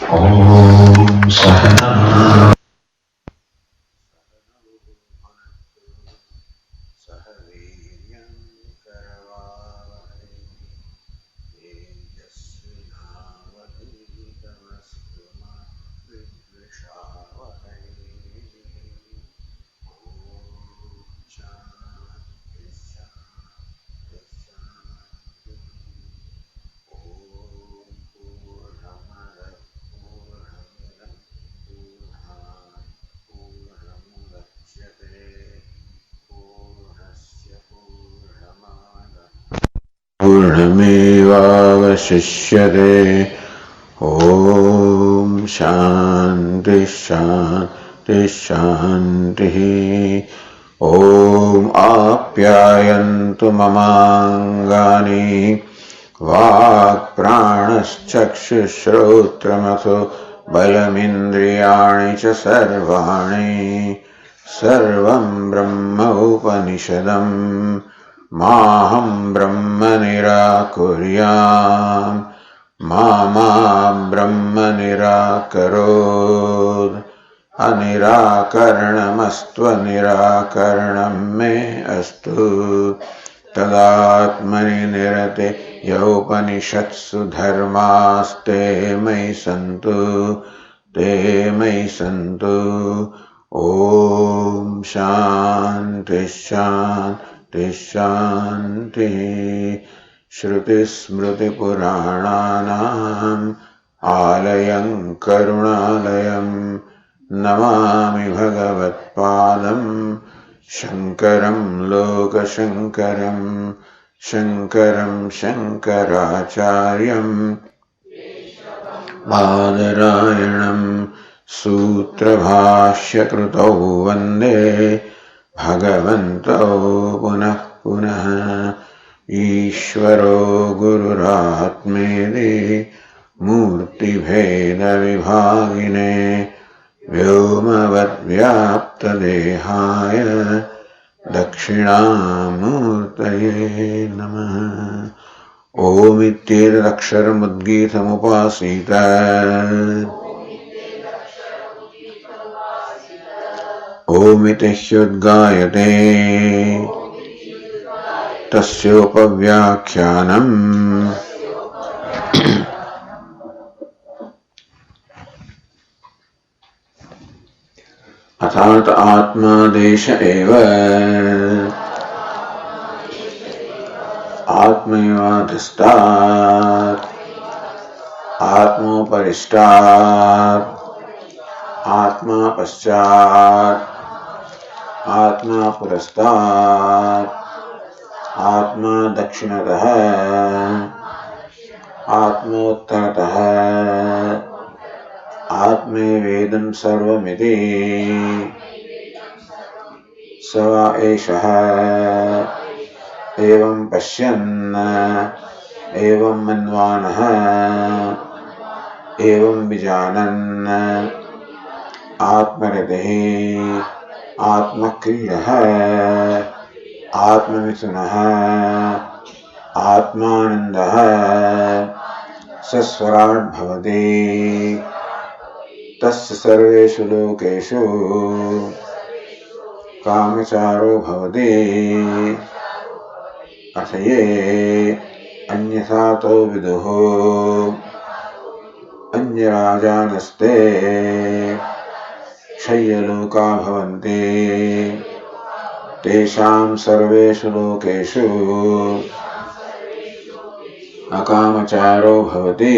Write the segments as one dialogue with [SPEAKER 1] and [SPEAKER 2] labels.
[SPEAKER 1] ॐ सहना पूर्णमेवावशिष्यते। ॐ शान्ति शान्ति शान्तिः। ॐ आप्यायन्तु ममाङ्गानि वाक्प्राणश्चक्षुश्रोत्रमथो बलमिन्द्रियाणि च सर्वाणि सर्वं ब्रह्म उपनिषदम् माहं ब्रह्म निराकुर्याम् मा ब्रह्म निराकरोत्। अनिराकरणमस्त्वनिराकरणं मे अस्तु। तदात्मनि निरते योपनिषत्सु धर्मास्ते मयि सन्तु ते मयि सन्तु। ॐ शान्ति शान्ति शान्तिः। श्रुतिस्मृतिपुराणानाम् आलयं करुणालयं नमामि भगवत्पादं शङ्करं लोकशङ्करं शङ्करं शङ्कराचार्यं बादरायणं सूत्रभाष्यकृतौ वन्दे भगवन्तौ पुनः पुनः। ईश्वरो गुरुरात्मेति मूर्तिभेदविभागिने व्योमवद्व्याप्तदेहाय दक्षिणामूर्तये नमः। ओमित्येतदक्षरमुद्गीतमुपासीत ओमिति ह्युद्गायते तस्योपव्याख्यानम् अर्थात आत्मा देश एव आत्मैवाधिष्ठात् आत्मोपरिष्टात् आत्मा पश्चात् आत्मा पुरस्तात् आत्मा दक्षिणतः आत्मोत्तरतः आत्मैवेदं सर्वमिति स वा एषः एवं पश्यन् एवं मन्वानः एवं विजानन् आत्मरतिः आत्मक्रीडः आत्ममिथुनः आत्मानन्दः सस्वराट् भवति। तस्य सर्वेषु लोकेषु कामचारो भवति। अथ ये अन्यथातो विदुः अन्यराजानस्ते क्षय्यलोका भवन्ति। तेषां सर्वेषु लोकेषु अकामचारो भवति।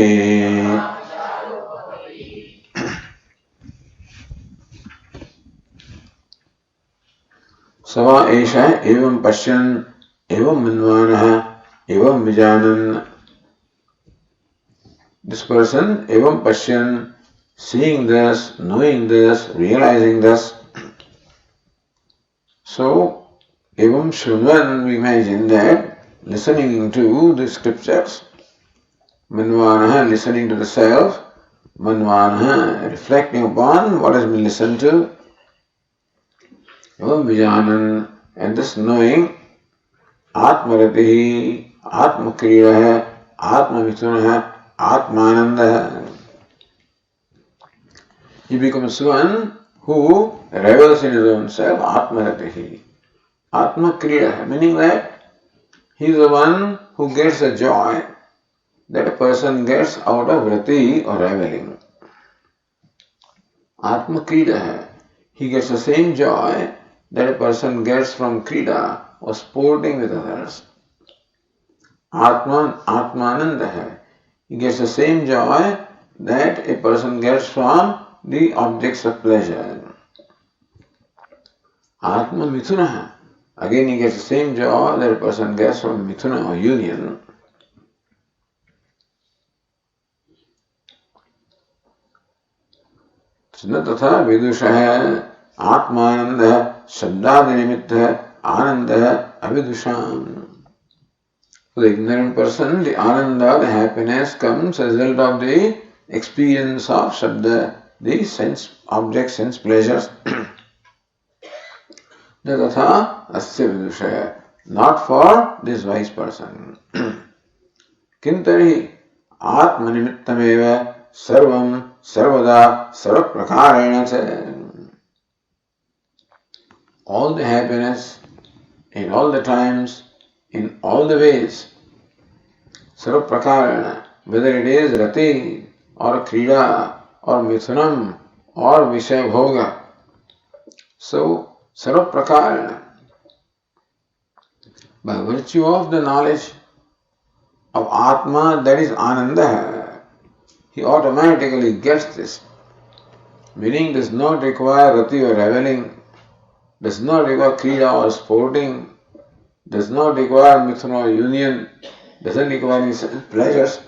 [SPEAKER 1] स वा एषः एवं पश्यन् एवं मन्वानः एवं विजानन्। This person evam pashyan, seeing this, knowing this, realizing this. So, evam shunvan, we imagine that listening to the scriptures, manvanaha, listening to the self, manvanaha, reflecting upon what has been listened to, evam vijanan, and this knowing, atmaratihi, atmakriyaha, atmavitunaha, Atmananda. he becomes one who revels in his own self, Atmaratihi. Atma Kriya, meaning that he is the one who gets the joy that a person gets out of rati or reveling. Atma Krida, he gets the same joy that a person gets from Krida or sporting with others. Atmananda, he gets the same joy that a person gets from the objects of pleasure. Atma Mithuna, again he gets the same joy that a person gets from Mithuna or union. न तथा विदुष है आत्मानंद है शब्दादि निमित्त है आनंद है अविदुषाम. For the ignorant person, the ananda, the happiness comes as a result of the experience of shabda, the sense objects, sense pleasures. न तथा अस्य विदुष है, not for this wise person. किं तर्हि आत्मनिमित्तमेव सर्वं सर्वदा सर्वप्रकारेण च. All the happiness in all the times, in all the ways, sarvaprakarana, whether it is rati or krida or mithunam or vishaya bhoga. So, sarvaprakarana, by virtue of the knowledge of Atma, that is Ananda, he automatically gets this. Meaning does not require rati or reveling, does not require krida or sporting, does not require mithuna or union, doesn't require any pleasures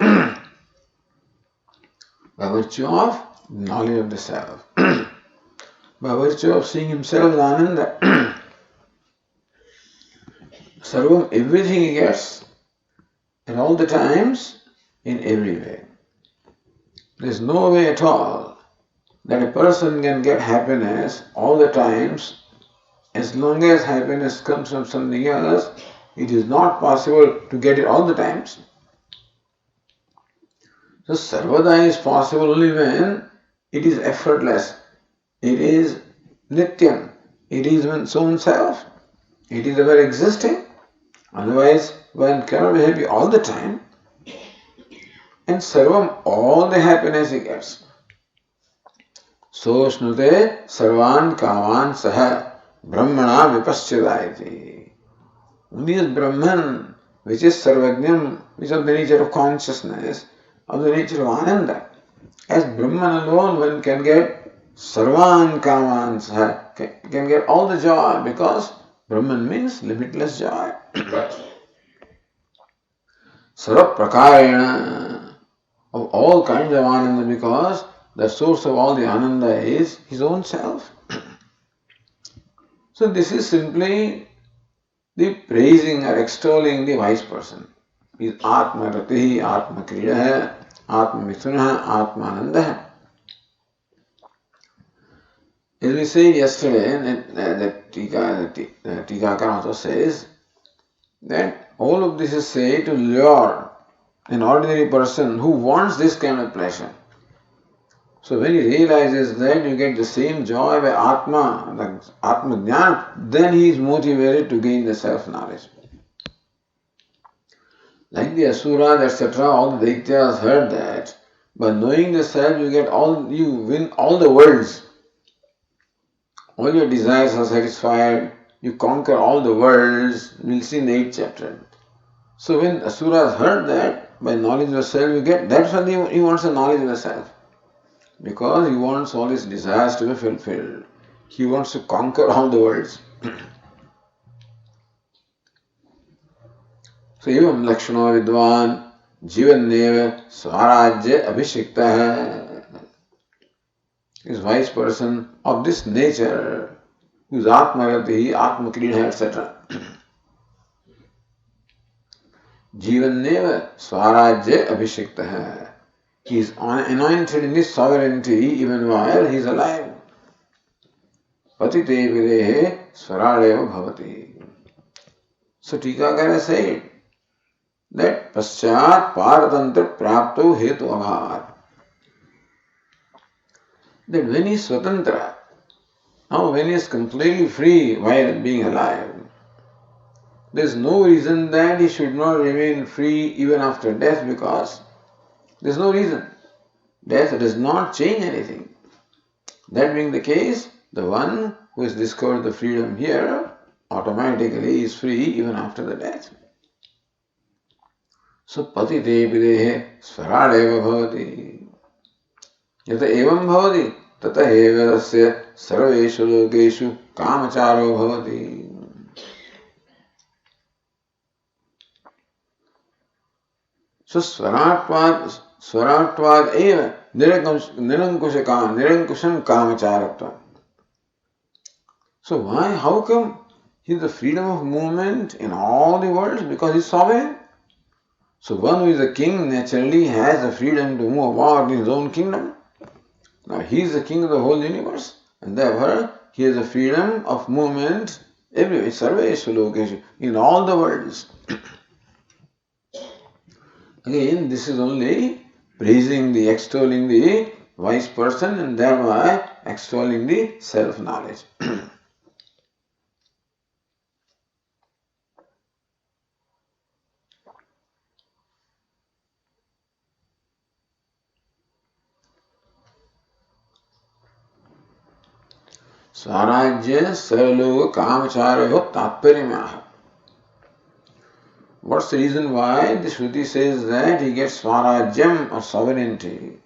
[SPEAKER 1] by virtue of knowledge of the self, by virtue of seeing himself as Ananda. Sarvam, everything he gets, at all the times, in every way. There is no way at all that a person can get happiness all the times. As long as happiness comes from something else, it is not possible to get it all the times. So sarvada is possible only when it is effortless, it is nityam, it is one's own self, it is ever existing. Otherwise, one cannot be happy all the time. And sarvam, all the happiness he gets. So snute sarvan kavan saha brahmana vipaschidayati. Only as Brahman, which is sarvajnam, which is of the nature of consciousness, of the nature of ananda. As Brahman alone, one can get sarvan kavan saha, can get all the joy, because Brahman means limitless joy. Sarva prakarena, of all kinds of ananda, because the source of all the ananda is his own self. So this is simply the praising or extolling the wise person. He is Atma Rati, Atma Kriya hai, Atma Mithuna hai, Atma Ananda hai. As we said yesterday, that Tikakar also says that all of this is said to lure an ordinary person who wants this kind of pleasure. So when he realizes that you get the same joy by Atma, like Atma Jnana, then he is motivated to gain the self-knowledge. Like the Asuras, etc., all the Daityas heard that by knowing the self you win all the worlds. All your desires are satisfied, you conquer all the worlds. We'll see in the 8th chapter. So when Asuras heard that by knowledge of the self you get, that's why he wants the knowledge of the self. Because he wants all his desires to be fulfilled. He wants to conquer all the worlds. So evam lakshano vidwan jivanneva swarajya abhishikta hai. This wise person of this nature, who is Atmarati, Atma Kriya, etc. Jivanneva swarajya abhishikta hai. He is anointed in his sovereignty even while he is alive. Patite videhe swaraleva bhavati. So Tikakara said that paschat paratantra prapto hetu abhat. that when he is swatantra, now when he is completely free while being alive, there is no reason that he should not remain free even after death, because there is no reason. Death does not change anything. That being the case, the one who has discovered the freedom here automatically is free even after the death. So patite videhe swaraleva bhavati. Yata evam bhavati tata eva tasya sarveshu lokeshu kamacharo bhavati. So Swaratvad eva nirankusham kamacharatva. So why? How come he has the freedom of movement in all the worlds? Because he is sovereign. So one who is a king naturally has the freedom to move about in his own kingdom. Now he is the king of the whole universe, and therefore he has the freedom of movement everywhere, sarveshu lokeshu, in all the worlds. Again, this is only praising extolling the wise person and thereby extolling the self-knowledge. Swarajya saraloka kamacharayo tatparimyaha. What's the reason why the Shruti says that he gets Swarajyam or sovereignty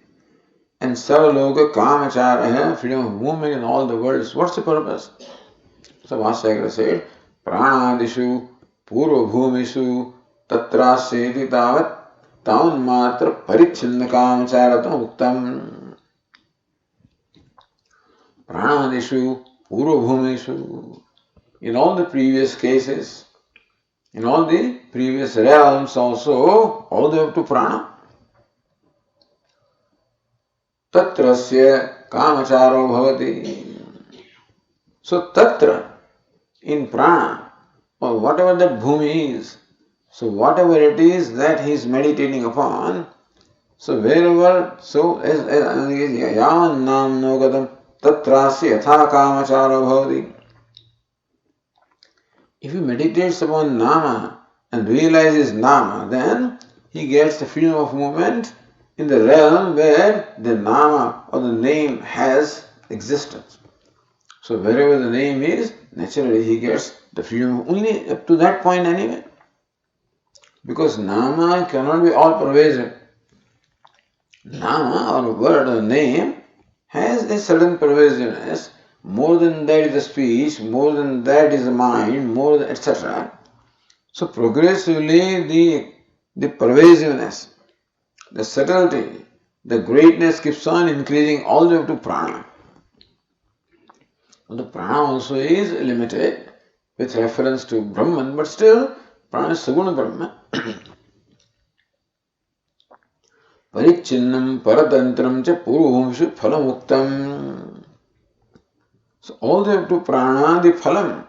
[SPEAKER 1] and Saraloka Kamachara, freedom of movement in all the worlds? What's the purpose? So Vasyagra said, Pranadishu Purva Bhumishu Tatraseti Tavat Tavan Matra Parichinna Kamacharatam Uktam. Pranadishu Purva Bhumishu. In all the previous cases, in all the previous realms also, all the way up to prana. Tatrasya kamacharo bhavati. So tatra, in prana, or whatever that bhumi is, so whatever it is that he is meditating upon, so wherever, so as yavan nam nogadam tatrasya yatha kamacharo bhavati. If he meditates upon Nama and realizes Nama, then he gets the freedom of movement in the realm where the Nama or the name has existence. So wherever the name is, naturally he gets the freedom only up to that point anyway. Because Nama cannot be all pervasive. Nama or word or name has a certain pervasiveness. More than that is the speech, more than that is the mind, more than etc. So progressively the pervasiveness, the subtlety, the greatness keeps on increasing all the way to prana. And the prana also is limited with reference to Brahman, but still prana is Saguna Brahma. Parichinnam paratantram cha purvamshu phalamuktam. So all the way up to prana, the phalam,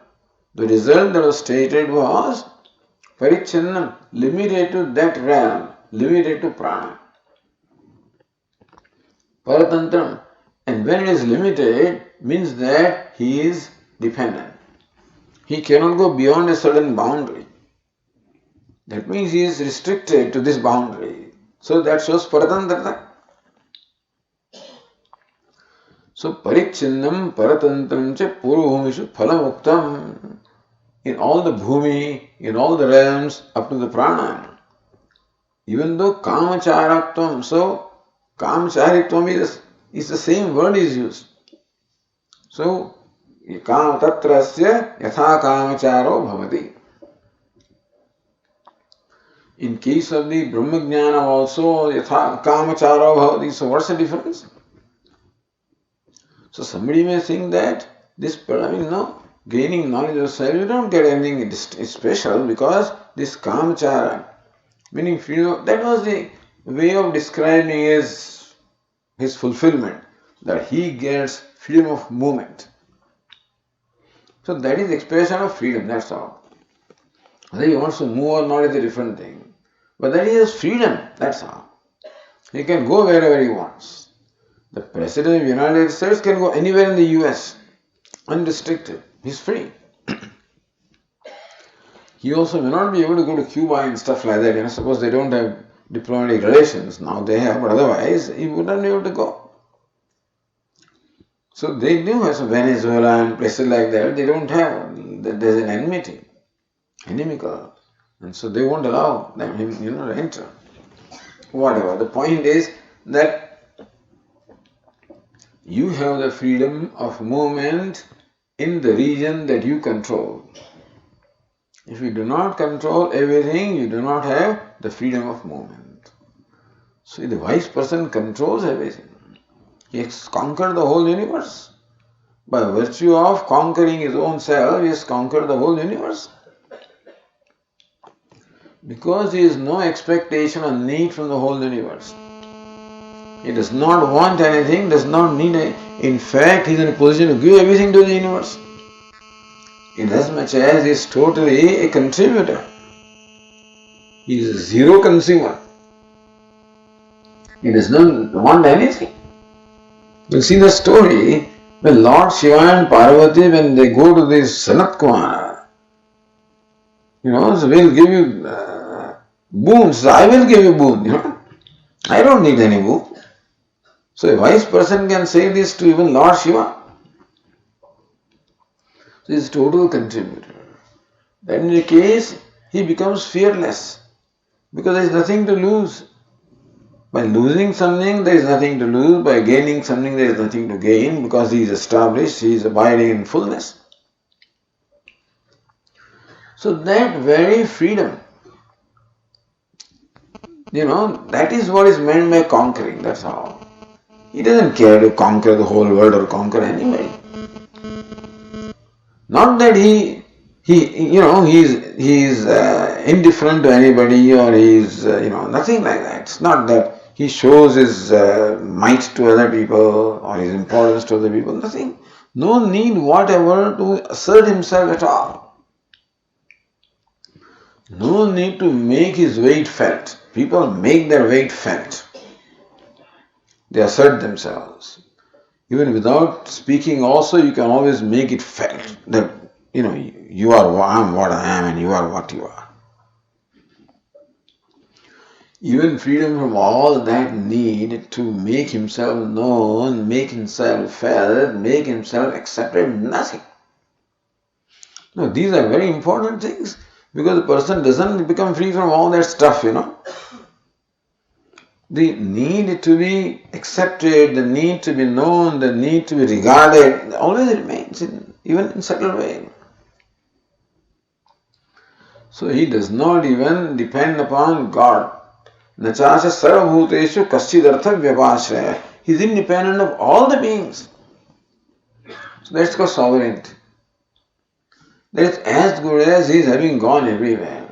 [SPEAKER 1] the result that was stated was parichinnam, limited to that realm, limited to prana. Paratantram, and when it is limited, means that he is dependent. He cannot go beyond a certain boundary. That means he is restricted to this boundary. So that shows paratantrata. So parichinnam paratantram cha purvabhumishu phalamuktam. In all the bhumi, in all the realms, up to the prana. Even though kamacharatvam, so kamacharitvam is the same word is used. So tatrasya yatha kamacharo bhavati. In case of the Brahmajnana also yatha kamacharo bhavati. So what's the difference? So somebody may think that this, gaining knowledge of self, you don't get anything special because this kamachara, meaning freedom, that was the way of describing his fulfillment, that he gets freedom of movement. So that is the expression of freedom, that's all. Whether he wants to move or not is a different thing. But that is freedom, that's all. He can go wherever he wants. The President of the United States can go anywhere in the US, unrestricted. He's free. He also may not be able to go to Cuba and stuff like that. Suppose they don't have diplomatic relations. Now they have, but otherwise he wouldn't be able to go. So they do have some Venezuela and places like that. They don't have. There's an enmity, inimical, and so they won't allow them to enter. Whatever. The point is that you have the freedom of movement in the region that you control. If you do not control everything, you do not have the freedom of movement. So the wise person controls everything. He has conquered the whole universe. By virtue of conquering his own self, he has conquered the whole universe. Because he has no expectation or need from the whole universe. He does not want anything, does not need it. In fact, he is in a position to give everything to the universe. Inasmuch as he is totally a contributor. He is a zero consumer. He does not want anything. You see the story when Lord Shiva and Parvati, when they go to this Sanat Kumara, so we'll give you boons. I will give you boon. I don't need any boon. So a wise person can say this to even Lord Shiva. So he is a total contributor. Then in the case, he becomes fearless because there is nothing to lose. By losing something, there is nothing to lose. By gaining something, there is nothing to gain because he is established, he is abiding in fullness. So that very freedom, that is what is meant by conquering, that's all. He doesn't care to conquer the whole world or conquer anybody. Not that he is indifferent to anybody or he is, nothing like that. It's not that he shows his might to other people or his importance to other people. Nothing. No need whatever to assert himself at all. No need to make his weight felt. People make their weight felt. They assert themselves. Even without speaking also, you can always make it felt that, you are what I am and you are what you are. Even freedom from all that need to make himself known, make himself felt, make himself accepted, nothing. No, these are very important things because the person doesn't become free from all that stuff, The need to be accepted, the need to be known, the need to be regarded always remains, even in subtle way. So he does not even depend upon God. Nachasya sarvabhuteshu kaschidartha vyapashraya. He is independent of all the beings. So that's called sovereignty. That is as good as he is having gone everywhere.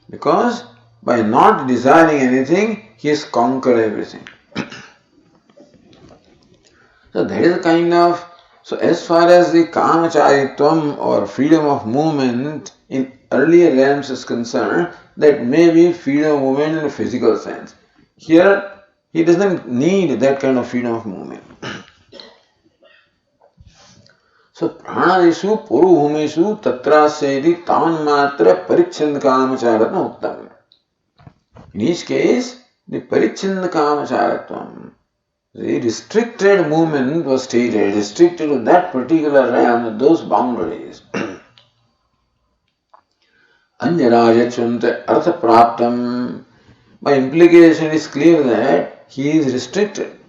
[SPEAKER 1] Because by not desiring anything, he has conquered everything. So that is the kind of, so as far as the kamacharitvam or freedom of movement in earlier realms is concerned, that may be freedom of movement in a physical sense. Here, he doesn't need that kind of freedom of movement. So pranadeshu puruhumeshu tatrasedi tanmatra paricchand kamacharatma uttam. In each case, the paricchand kamacharatvam, the restricted movement was stated, restricted to that particular realm, those boundaries. Anyarajachunte artha praptam. By implication, it is clear that he is restricted.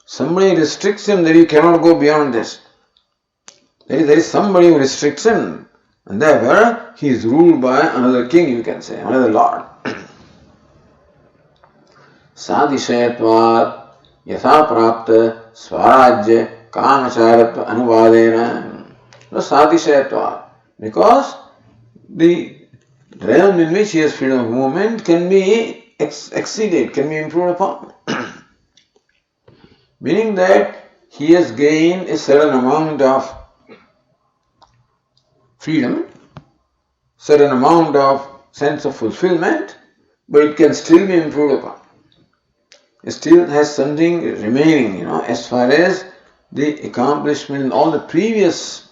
[SPEAKER 1] Somebody restricts him that he cannot go beyond this. There is somebody who restricts him, and therefore he is ruled by another king, you can say, another lord. Sadishayatvat yatha prapta swarajya kamacharatva anuvadena. No sadishayatvat. Because the realm in which he has freedom of movement can be exceeded, can be improved upon. Meaning that he has gained a certain amount of freedom, certain amount of sense of fulfillment, but it can still be improved upon. still has something remaining, as far as the accomplishment in all the previous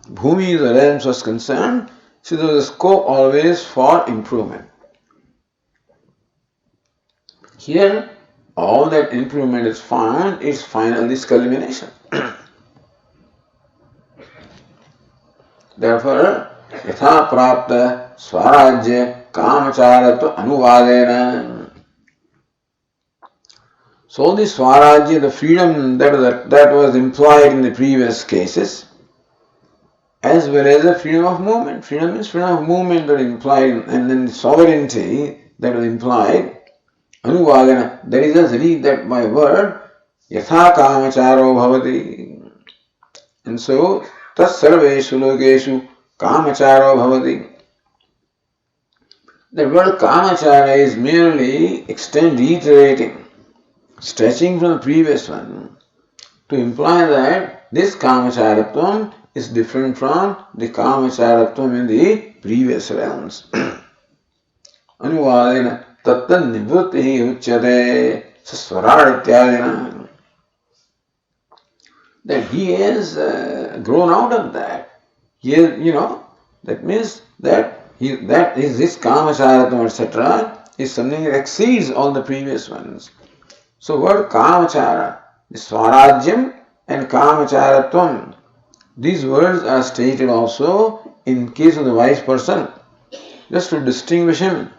[SPEAKER 1] bhumis or realms was concerned. So there was a scope always for improvement. Here, all that improvement is found is final this culmination. Therefore, yatha prapta swarajya kamacharatva anuvadena. So the swarajya, the freedom that was implied in the previous cases, as well as the freedom of movement. Freedom means freedom of movement that implied, and then the sovereignty that was implied. Anuvadana, that is just read that by word, yatha kamacharo bhavati. And so, tas sarveshu lokeshu kamacharo bhavati. The word kamachara is merely reiterating, stretching from the previous one, to imply that this kamacharatvam is different from the kamacharatvam in the previous realms. Anuvadena tatta nivrutti uchyate saswarar ityadina. That he has grown out of that. That means that this kamacharatvam, etc., is something that exceeds all the previous ones. So word kamachara, the swarajyam and kamacharatvam, these words are stated also in case of the wise person, just to distinguish him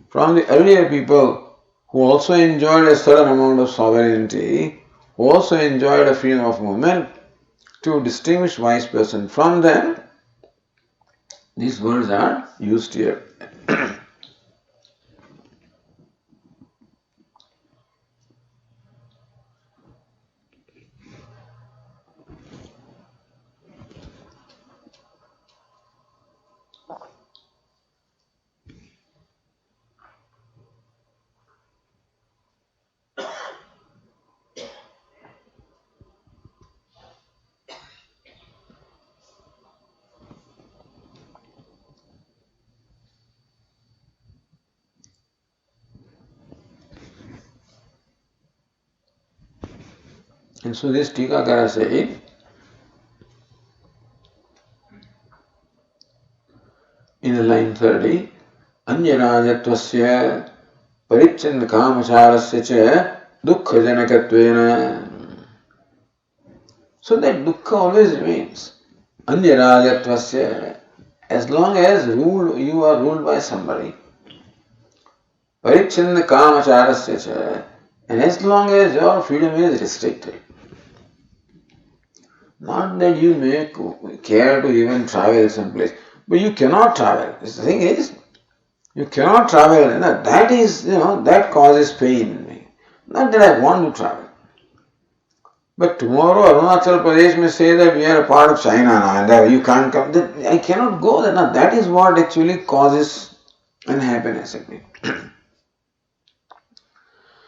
[SPEAKER 1] from the earlier people who also enjoyed a certain amount of sovereignty, who also enjoyed a freedom of movement. To distinguish wise person from them, these words are used here. And so this Tikakara said, in line 30, Anjanajatvasya parichanna kamacharasya cha dukkha janakatvena. So that dukkha always remains. Anjanajatvasya, as long as you are ruled by somebody. Parichanna kamacharasya cha, and as long as your freedom is restricted. Not that you may care to even travel someplace, but you cannot travel. The thing is, you cannot travel. That is, that causes pain in me. Not that I want to travel. But tomorrow Arunachal Pradesh may say that we are a part of China now and that you can't come. I cannot go there. Now that is what actually causes unhappiness in me.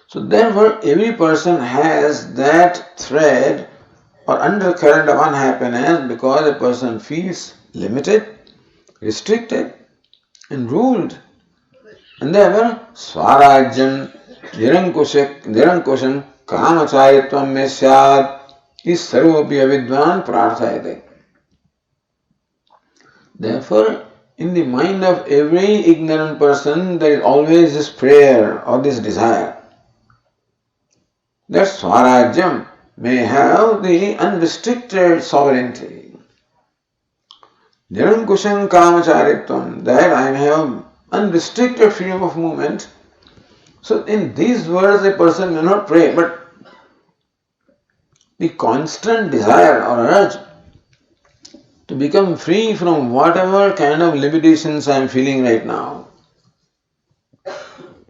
[SPEAKER 1] So therefore, every person has that thread or undercurrent of unhappiness because a person feels limited, restricted, and ruled. And therefore, swarajyam nirankusham kamachayatvam me syad is sarvapi avidvan prarthayate. Therefore, in the mind of every ignorant person, there is always this prayer or this desire that swarajyam may have the unrestricted sovereignty. Nirankusham kamacharitvam, that I may have unrestricted freedom of movement. So in these words a person may not pray, but the constant desire or urge to become free from whatever kind of limitations I am feeling right now.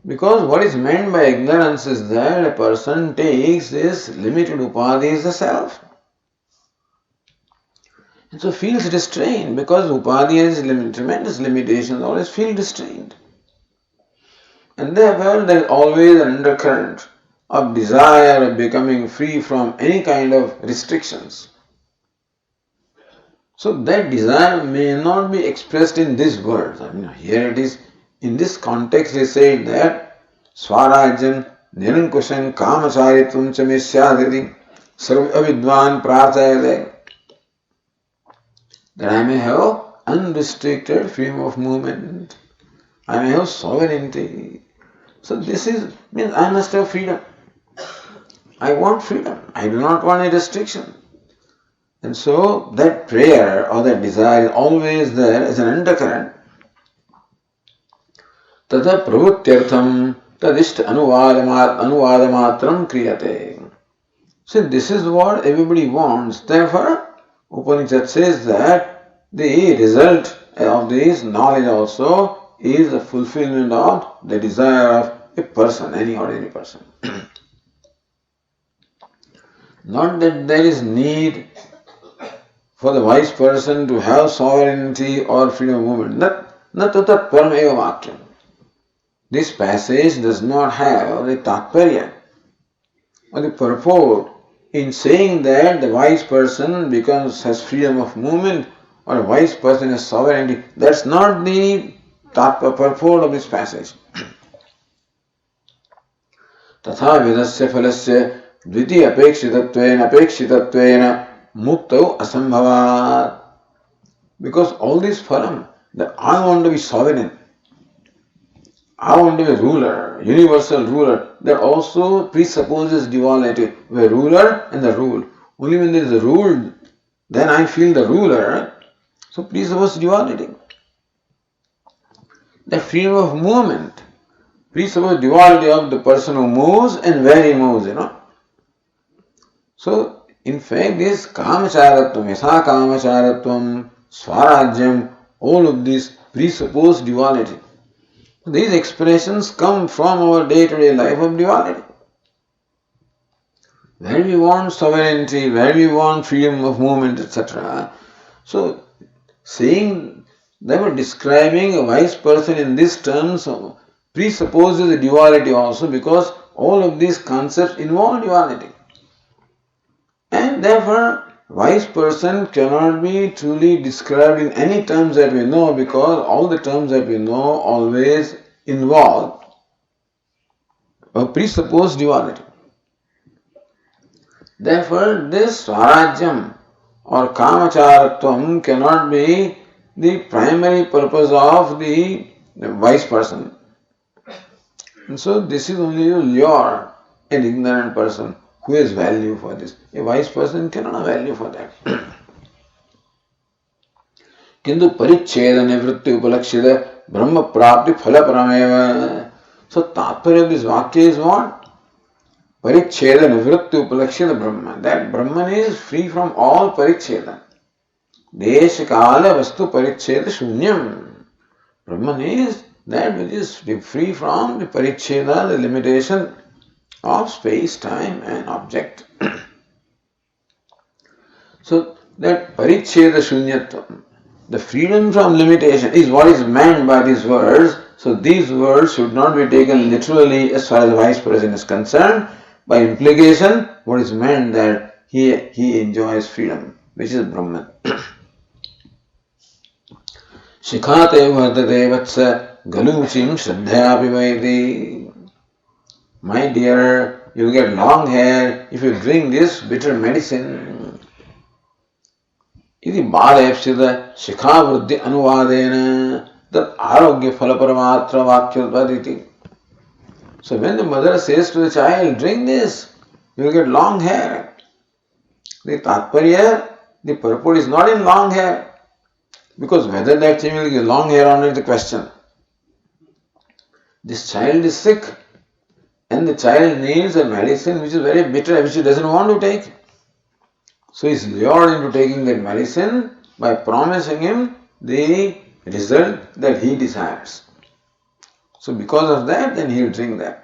[SPEAKER 1] Because what is meant by ignorance is that a person takes this limited upadhi as the self. And so feels restrained because upadhi has tremendous limitations, always feel restrained. And therefore there is always an undercurrent of desire of becoming free from any kind of restrictions. So that desire may not be expressed in these words. Here it is, in this context it is said that Swarajyam निरंकुशं कामचारित्वं च मे स्यादिति सर्वविद्वान् प्रार्थयते. That I may have unrestricted freedom of movement. I may have sovereignty. So this means I must have freedom. I want freedom. I do not want any restriction. And so that prayer or that desire is always there as an undercurrent. Tata pravrutyartham tadishta anuvadamatram kriyate. So this is what everybody wants. Therefore, Upanishad says that the result of this knowledge also is the fulfillment of the desire of a person, any ordinary person. Not that there is need for the wise person to have sovereignty or freedom of movement. Not tatat parameva vakyam. This passage does not have the tatparya or the purport in saying that the wise person has freedom of movement or a wise person has sovereignty. That's not the purport of this passage. तथा वेदस्य फलस्य द्वितीय अपेक्षितत्वेन मुक्तौ असंभवात्. Because all this phalam, that I want to be sovereign, I want to be a ruler, universal ruler, that also presupposes duality. We are ruler and the rule. Only when there is a rule, then I feel the ruler. So presupposes duality. The freedom of movement presupposes duality of the person who moves and where he moves, So, in fact, this kamacharatvam, yasa kamacharatvam, swarajyam, all of this presuppose duality. These expressions come from our day-to-day life of duality. Where we want sovereignty, where we want freedom of movement, etc. So, saying they were describing a wise person in these terms presupposes a duality also, because all of these concepts involve duality. And therefore, wise person cannot be truly described in any terms that we know, because all the terms that we know always involve or presuppose duality. Therefore, this swarajyam or kamacharatvam cannot be the primary purpose of the wise person. And so this is only to lure an ignorant person who has value for this. A wise person cannot have value for that. Kintu paricheda nivritti upalakshita brahma prapti phala parameva. So tatparya of this vakya is what? Paricheda nivritti upalakshita brahma. That Brahman is free from all paricheda. Desha kala vastu paricheda shunyam. Brahman is that which is free from the paricheda, the limitation of space, time and object. So that paricheda shunyatvam, the freedom from limitation, is what is meant by these words. So these words should not be taken literally as far as the wise person is concerned. By implication, what is meant that he enjoys freedom, which is Brahman. Shikhate vardate vatsa galuchim shraddhaya pivaiti. My dear, you get long hair if you drink this bitter medicine. Iti balepsita shikha vruddhi anuvadena tat arogya phalaparamatra vakyatpaditi. So when the mother says to the child, drink this, you will get long hair. The tatparya, the purport is not in long hair. Because whether that child will get long hair or not is the question. This child is sick and the child needs a medicine which is very bitter, which he doesn't want to take. So he is lured into taking that medicine by promising him the result that he desires. So because of that, then he will drink that.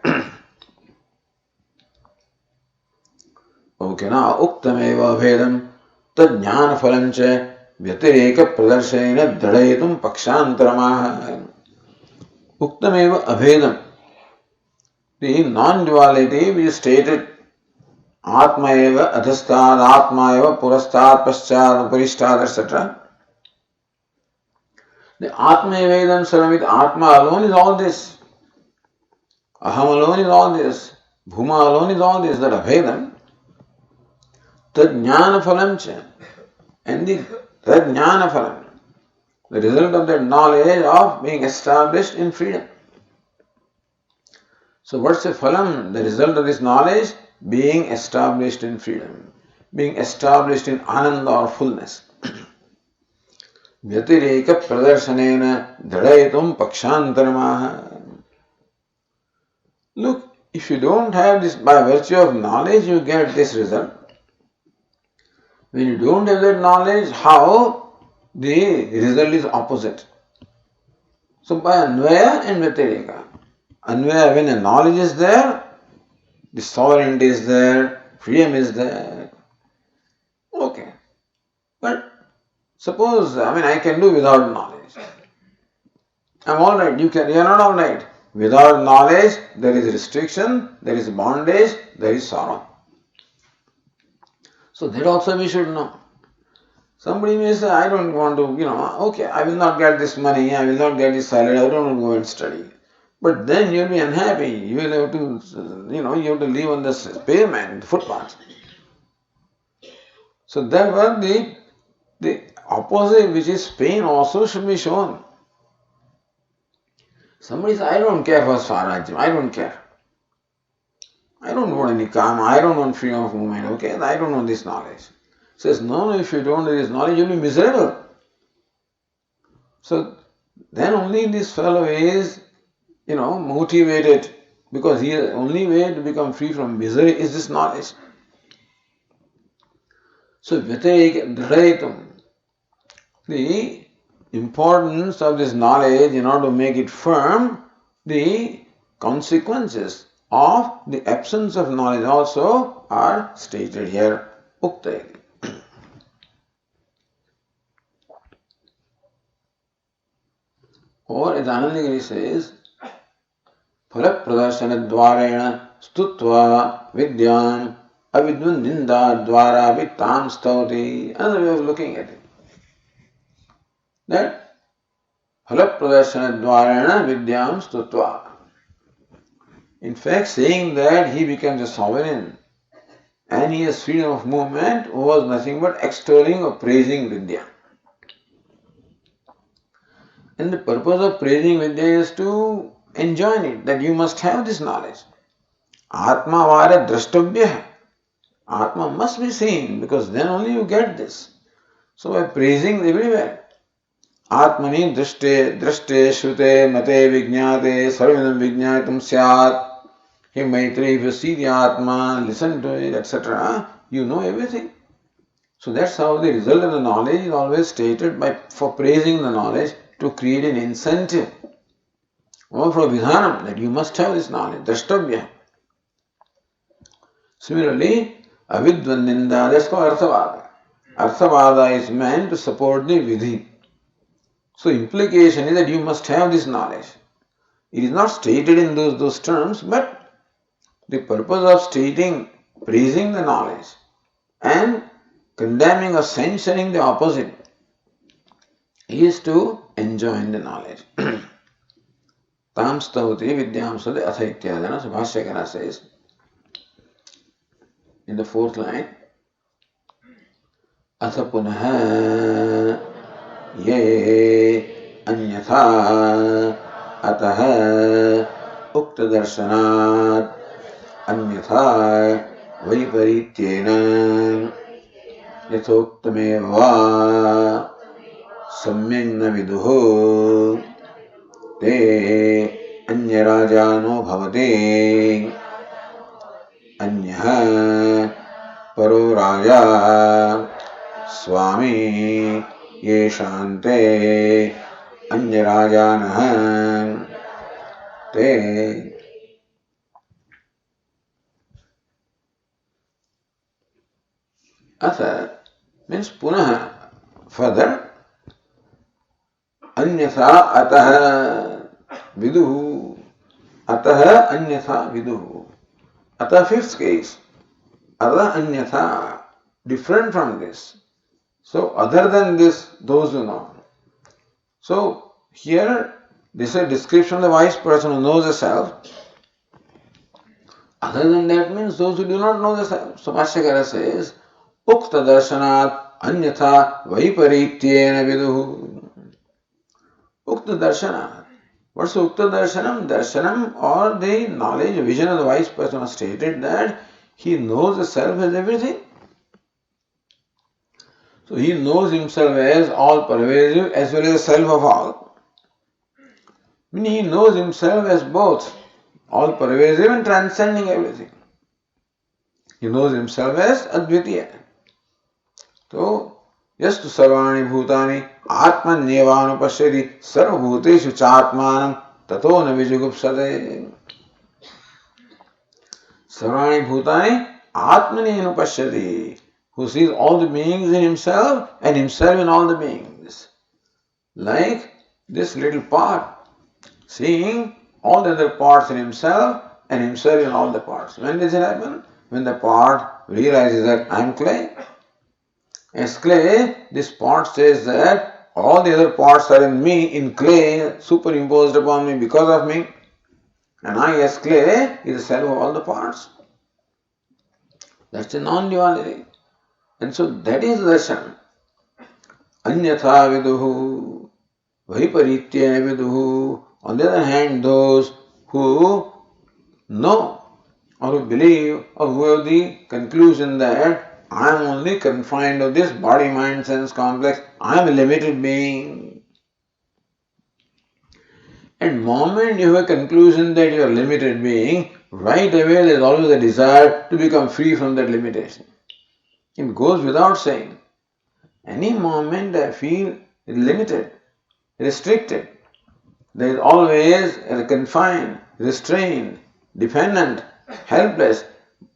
[SPEAKER 1] Okay, now uktameva bhedam tad jnana phalancha vyatireka pradarshena dadayatum pakshantaramaha. Uktameva abhedam. The non-duality which is stated Atma eva adhastad, Atma eva purastad, paschad, uparistad, etc. The Atma eva sarvam, Atma alone is all this. Aham alone is all this. Bhuma alone is all this, that Abhedam, Tad Jnana Phalam cha. And the Tad Jnana Phalam, the result of that knowledge of being established in freedom. So what's the phalam? The result of this knowledge? Being established in freedom. Being established in ananda or fullness. Vyatireka pradarsanena dhadayatum pakshantaramaha. Look, if you don't have this, by virtue of knowledge you get this result. When you don't have that knowledge, how the result is opposite. So by Anvaya and Vyatireka. Anvaya, when the knowledge is there, the sovereignty is there, freedom is there. Okay. But suppose, I can do without knowledge. I'm alright, you're not alright. Without knowledge, there is restriction, there is bondage, there is sorrow. So that also we should know. Somebody may say, I don't want to, okay, I will not get this money, I will not get this salary, I don't want to go and study. But then you'll be unhappy. You will have to, you have to live on this pavement, footpath. So therefore the opposite, which is pain, also should be shown. Somebody says, I don't care for Swarajyam, I don't care. I don't want any karma, I don't want freedom of movement, okay? I don't want this knowledge. Says, no, if you don't have this knowledge, you'll be miserable. So then only this fellow is motivated, because the only way to become free from misery is this knowledge. So, the importance of this knowledge, in order to make it firm, the consequences of the absence of knowledge also are stated here. Ukta. Or as Anandagiri says, Phala pradarshana dvareena stutva vidyam avidvan ninda dvara vittam stavati. Another way of looking at it. That phala pradarshana dvareena vidyam stutva. In fact, saying that he becomes a sovereign and he has freedom of movement was nothing but extolling or praising Vidya. And the purpose of praising Vidya is to enjoy it, that you must have this knowledge. Atma vara drashtabhya. Atma must be seen, because then only you get this. So by praising everywhere, Atmani drashte, shrute, mate, vijñāte, sarvinam vijñātam syāt. Hey Maitri, if you see the Atma, listen to it, etc., you know everything. So that's how the result of the knowledge is always stated for praising the knowledge, to create an incentive. Or for vidhanam, that you must have this knowledge, drashtabhya. Similarly, avidvan ninda, that's called arthavada. Arthavada is meant to support the vidhi. So implication is that you must have this knowledge. It is not stated in those terms, but the purpose of stating, praising the knowledge and condemning or censuring the opposite is to enjoy the knowledge. Tam stavati vidyam sade athaitya. So Bhashyakara says in the fourth line, Atha punaha ye anyatha ataha ukta darshanat अन्यथा वैपरीत्येन यथोक्तमेव वा सम्यक् न विदुः ते अन्यराजानो भवते अन्यः परो राजा स्वामी येषान्ते अन्यराजानः ते Atha means punah, further. Anyatha ataha viduhu. Ataha anyatha viduhu. Atha fifth case. Atha anyatha, different from this. So other than this, those who know. So here this is a description of the wise person who knows the self. Other than that means those who do not know the self. So Bhashyakara says, Ukta darshanat anyatha vaiparityena viduhu. Ukta darshanat. What's Ukta darshanam? Darshanam or the knowledge, vision of the wise person has stated that he knows the self as everything. So he knows himself as all pervasive as well as the self of all. Meaning he knows himself as both all pervasive and transcending everything. He knows himself as Advitiya. So, yastu sarvani bhutani atmanyevanupashyati sarvabhuteshu chatmanam tato na vijugupsate. Sarvani bhutani atmanyevanupashyati, who sees all the beings in himself and himself in all the beings. Like this little pot, seeing all the other parts in himself and himself in all the parts. When does it happen? When the pot realizes that I am clay. As clay, this pot says that all the other parts are in me, in clay, superimposed upon me because of me. And I as clay is the self of all the parts. That's a non-duality. And so that is darshan. Anyatha viduhu, vaiparityena viduhu. On the other hand, those who know or who believe or who have the conclusion that I am only confined to this body, mind, sense complex, I am a limited being. And moment you have a conclusion that you are a limited being, right away there is always a desire to become free from that limitation. It goes without saying. Any moment I feel limited, restricted, there is always a confined, restrained, dependent, helpless.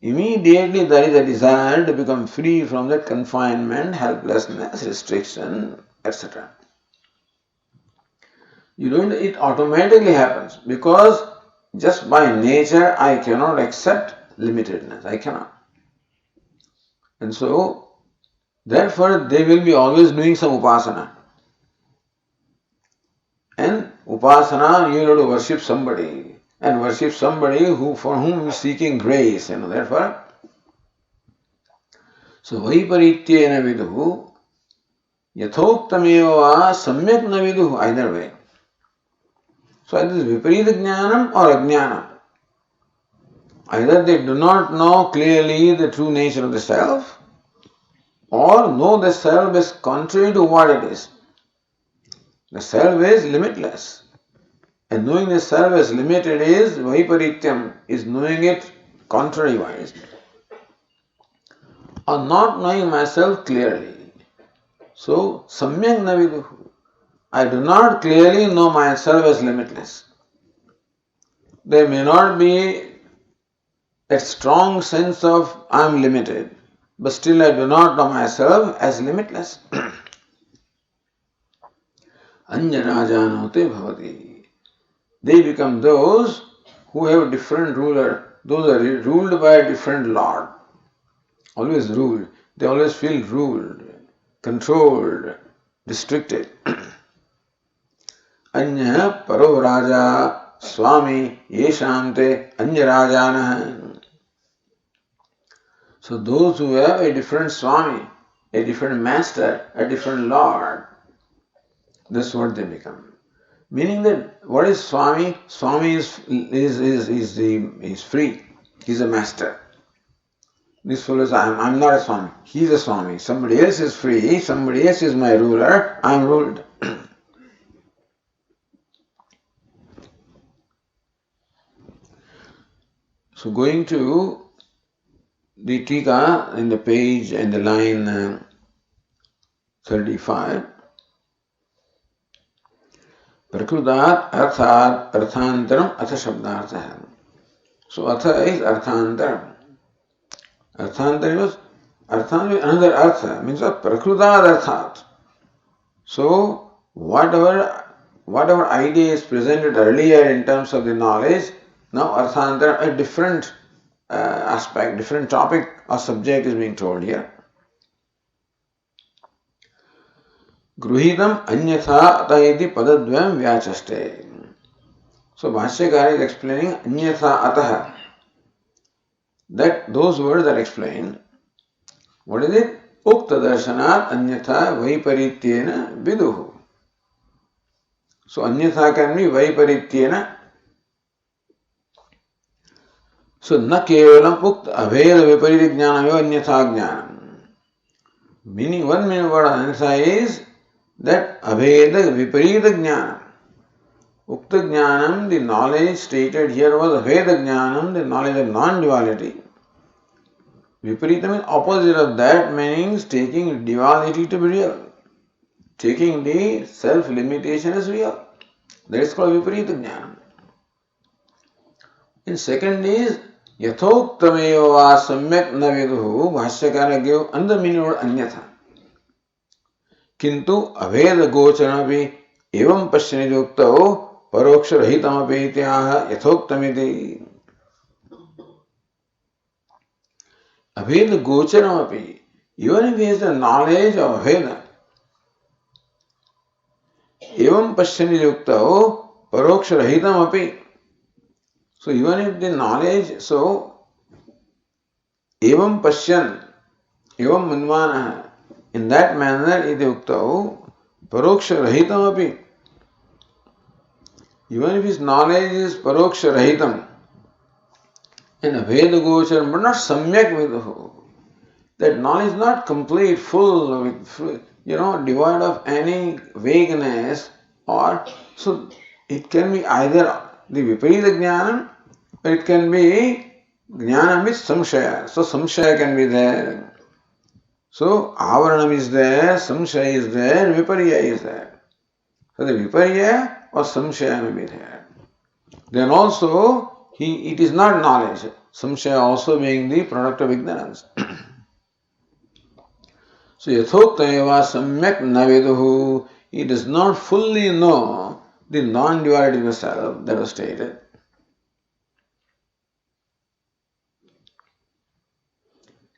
[SPEAKER 1] Immediately there is a desire to become free from that confinement, helplessness, restriction, etc. It automatically happens because just by nature I cannot accept limitedness. I cannot. And so, therefore, they will be always doing some upasana. And upasana, you have to worship somebody. And worship somebody for whom you are seeking grace. Therefore, so vaiparityena viduhu, yathoktameva samyak na viduhu, either way. So either viparita jnanam or ajnanam. Either they do not know clearly the true nature of the self, or know the self is contrary to what it is. The self is limitless. And knowing the self as limited is vaiparityam, is knowing it contrary-wise. Or not knowing myself clearly. So, samyak na viduhu. I do not clearly know myself as limitless. There may not be that strong sense of I am limited, but still I do not know myself as limitless. Anjarajanote bhavati. They become those who have a different ruler. Those are ruled by a different lord. Always ruled. They always feel ruled, controlled, restricted. Anya paro raja swami yeshamte anya rajana. So those who have a different swami, a different master, a different lord, that's what they become. Meaning that what is swami? Swami is free. He's a master. This fellow says, I'm not a swami. He's a swami. Somebody else is free. Somebody else is my ruler. I'm ruled. So going to the Tika in the page and the line 35. Prakrutat arthat arthantaram atha shabdartha. So atha is arthantaram. Arthantaram is another artha, means of prakrutat arthat. So whatever idea is presented earlier in terms of the knowledge, now arthantaram, a different aspect, different topic or subject is being told here. Gruhidam anyatha atayiti padadvyam vyachaste. So Bhashyakara is explaining anyatha ataha. that those words are explained. What is it? Ukta darshanat anyatha vaiparityena viduhu. So anyatha can be vaiparityena. So na kevalam ukta aveda viparita jnanam eva anyatha jnanam. Meaning, one meaning word anyatha is that aveda viparita jnanam. Ukta jnanam, the knowledge stated here was aveda jnanam, the knowledge of non-duality. Viparita means opposite of that, meaning taking duality to be real, taking the self-limitation as real. That is called viparita jnanam. In second is yathoktameva va samyak na viduhu. Bhashyakara gave another meaning word anyatha. Kintu aveda gochanapi evam pashyani yuktao paroksha rahitamapi ityaha yathoktamiti. Aveda gocharam, even if he has the knowledge of Aveda, evam pashyani yuktao paroksha rahitam api. So even if the knowledge, so evam pashyan, evam manvana, in that manner iti yuktao paroksha rahitam api. Even if his knowledge is paroksha rahitam, and Aveda gocharam, but not samyak viduhu. That knowledge is not complete, full, devoid of any vagueness, or so it can be either the viparita jnanam, or it can be jnanam with samshaya. So samshaya can be there. So avaranam is there, samshaya is there, viparya is there. So the viparya or samshaya may be there. Then also it is not knowledge. Samshaya also being the product of ignorance. So yathoktameva samyak naveduhu, he does not fully know the non-duality of the self that was stated.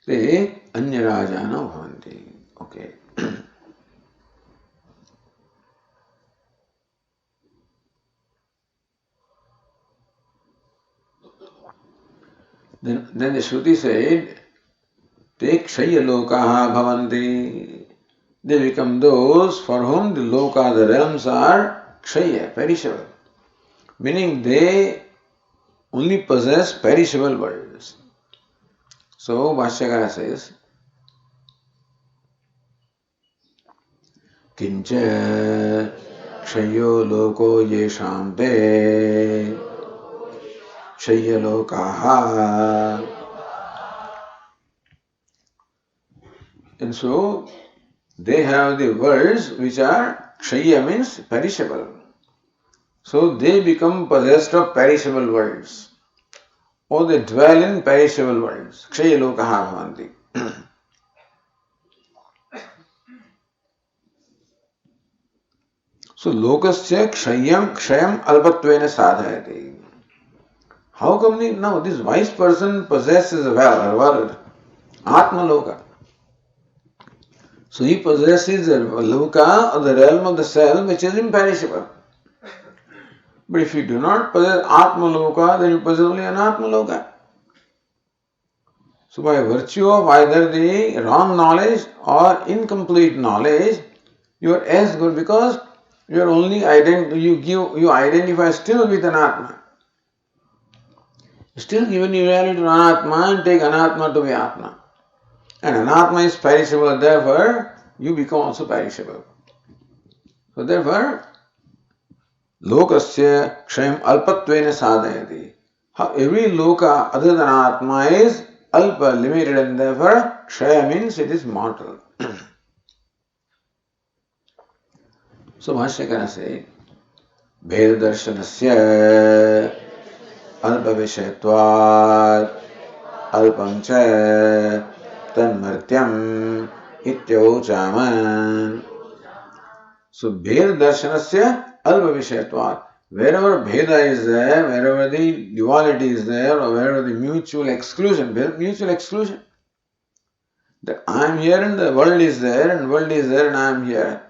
[SPEAKER 1] Te anyarajana bhavanti. Okay. Then the Shruti said, Te kshaya lokaha bhavanti. They become those for whom the loka, the realms are kshaya, perishable. Meaning they only possess perishable worlds. So Bhashyakara says, Kincha kshayo loko yesham te kshaya lokaha. And so they have the worlds which are kshaya, means perishable. So they become possessed of perishable worlds, or they dwell in perishable worlds. Kshaya lokaha bhavanti. So lokasya kshayam alpatvena sadhayati. How come now this wise person possesses a world, Atma Loka. So he possesses a loka, or the realm of the self, which is imperishable. But if you do not possess Atma Loka, then you possess only Anatma Loka. So by virtue of either the wrong knowledge or incomplete knowledge, you are as good, because you are only you identify still with Anatma. Still given you reality to Anatma and take Anatma to be Atma. And Anatma is perishable, therefore you become also perishable. So therefore, lokasya kshayam alpatvena sadhayati. Every loka other than Atma is alpa, limited, and therefore kshaya means it is mortal. So Bhashyakara says, Bheda darshanasya alpa vishayatvat alpam cha tanmartyam ityauchaman. So Bheda darshanasya alpa vishayatvat. Wherever Bheda is there, wherever the duality is there, or wherever the mutual exclusion, that I am here and the world is there, and world is there and I am here,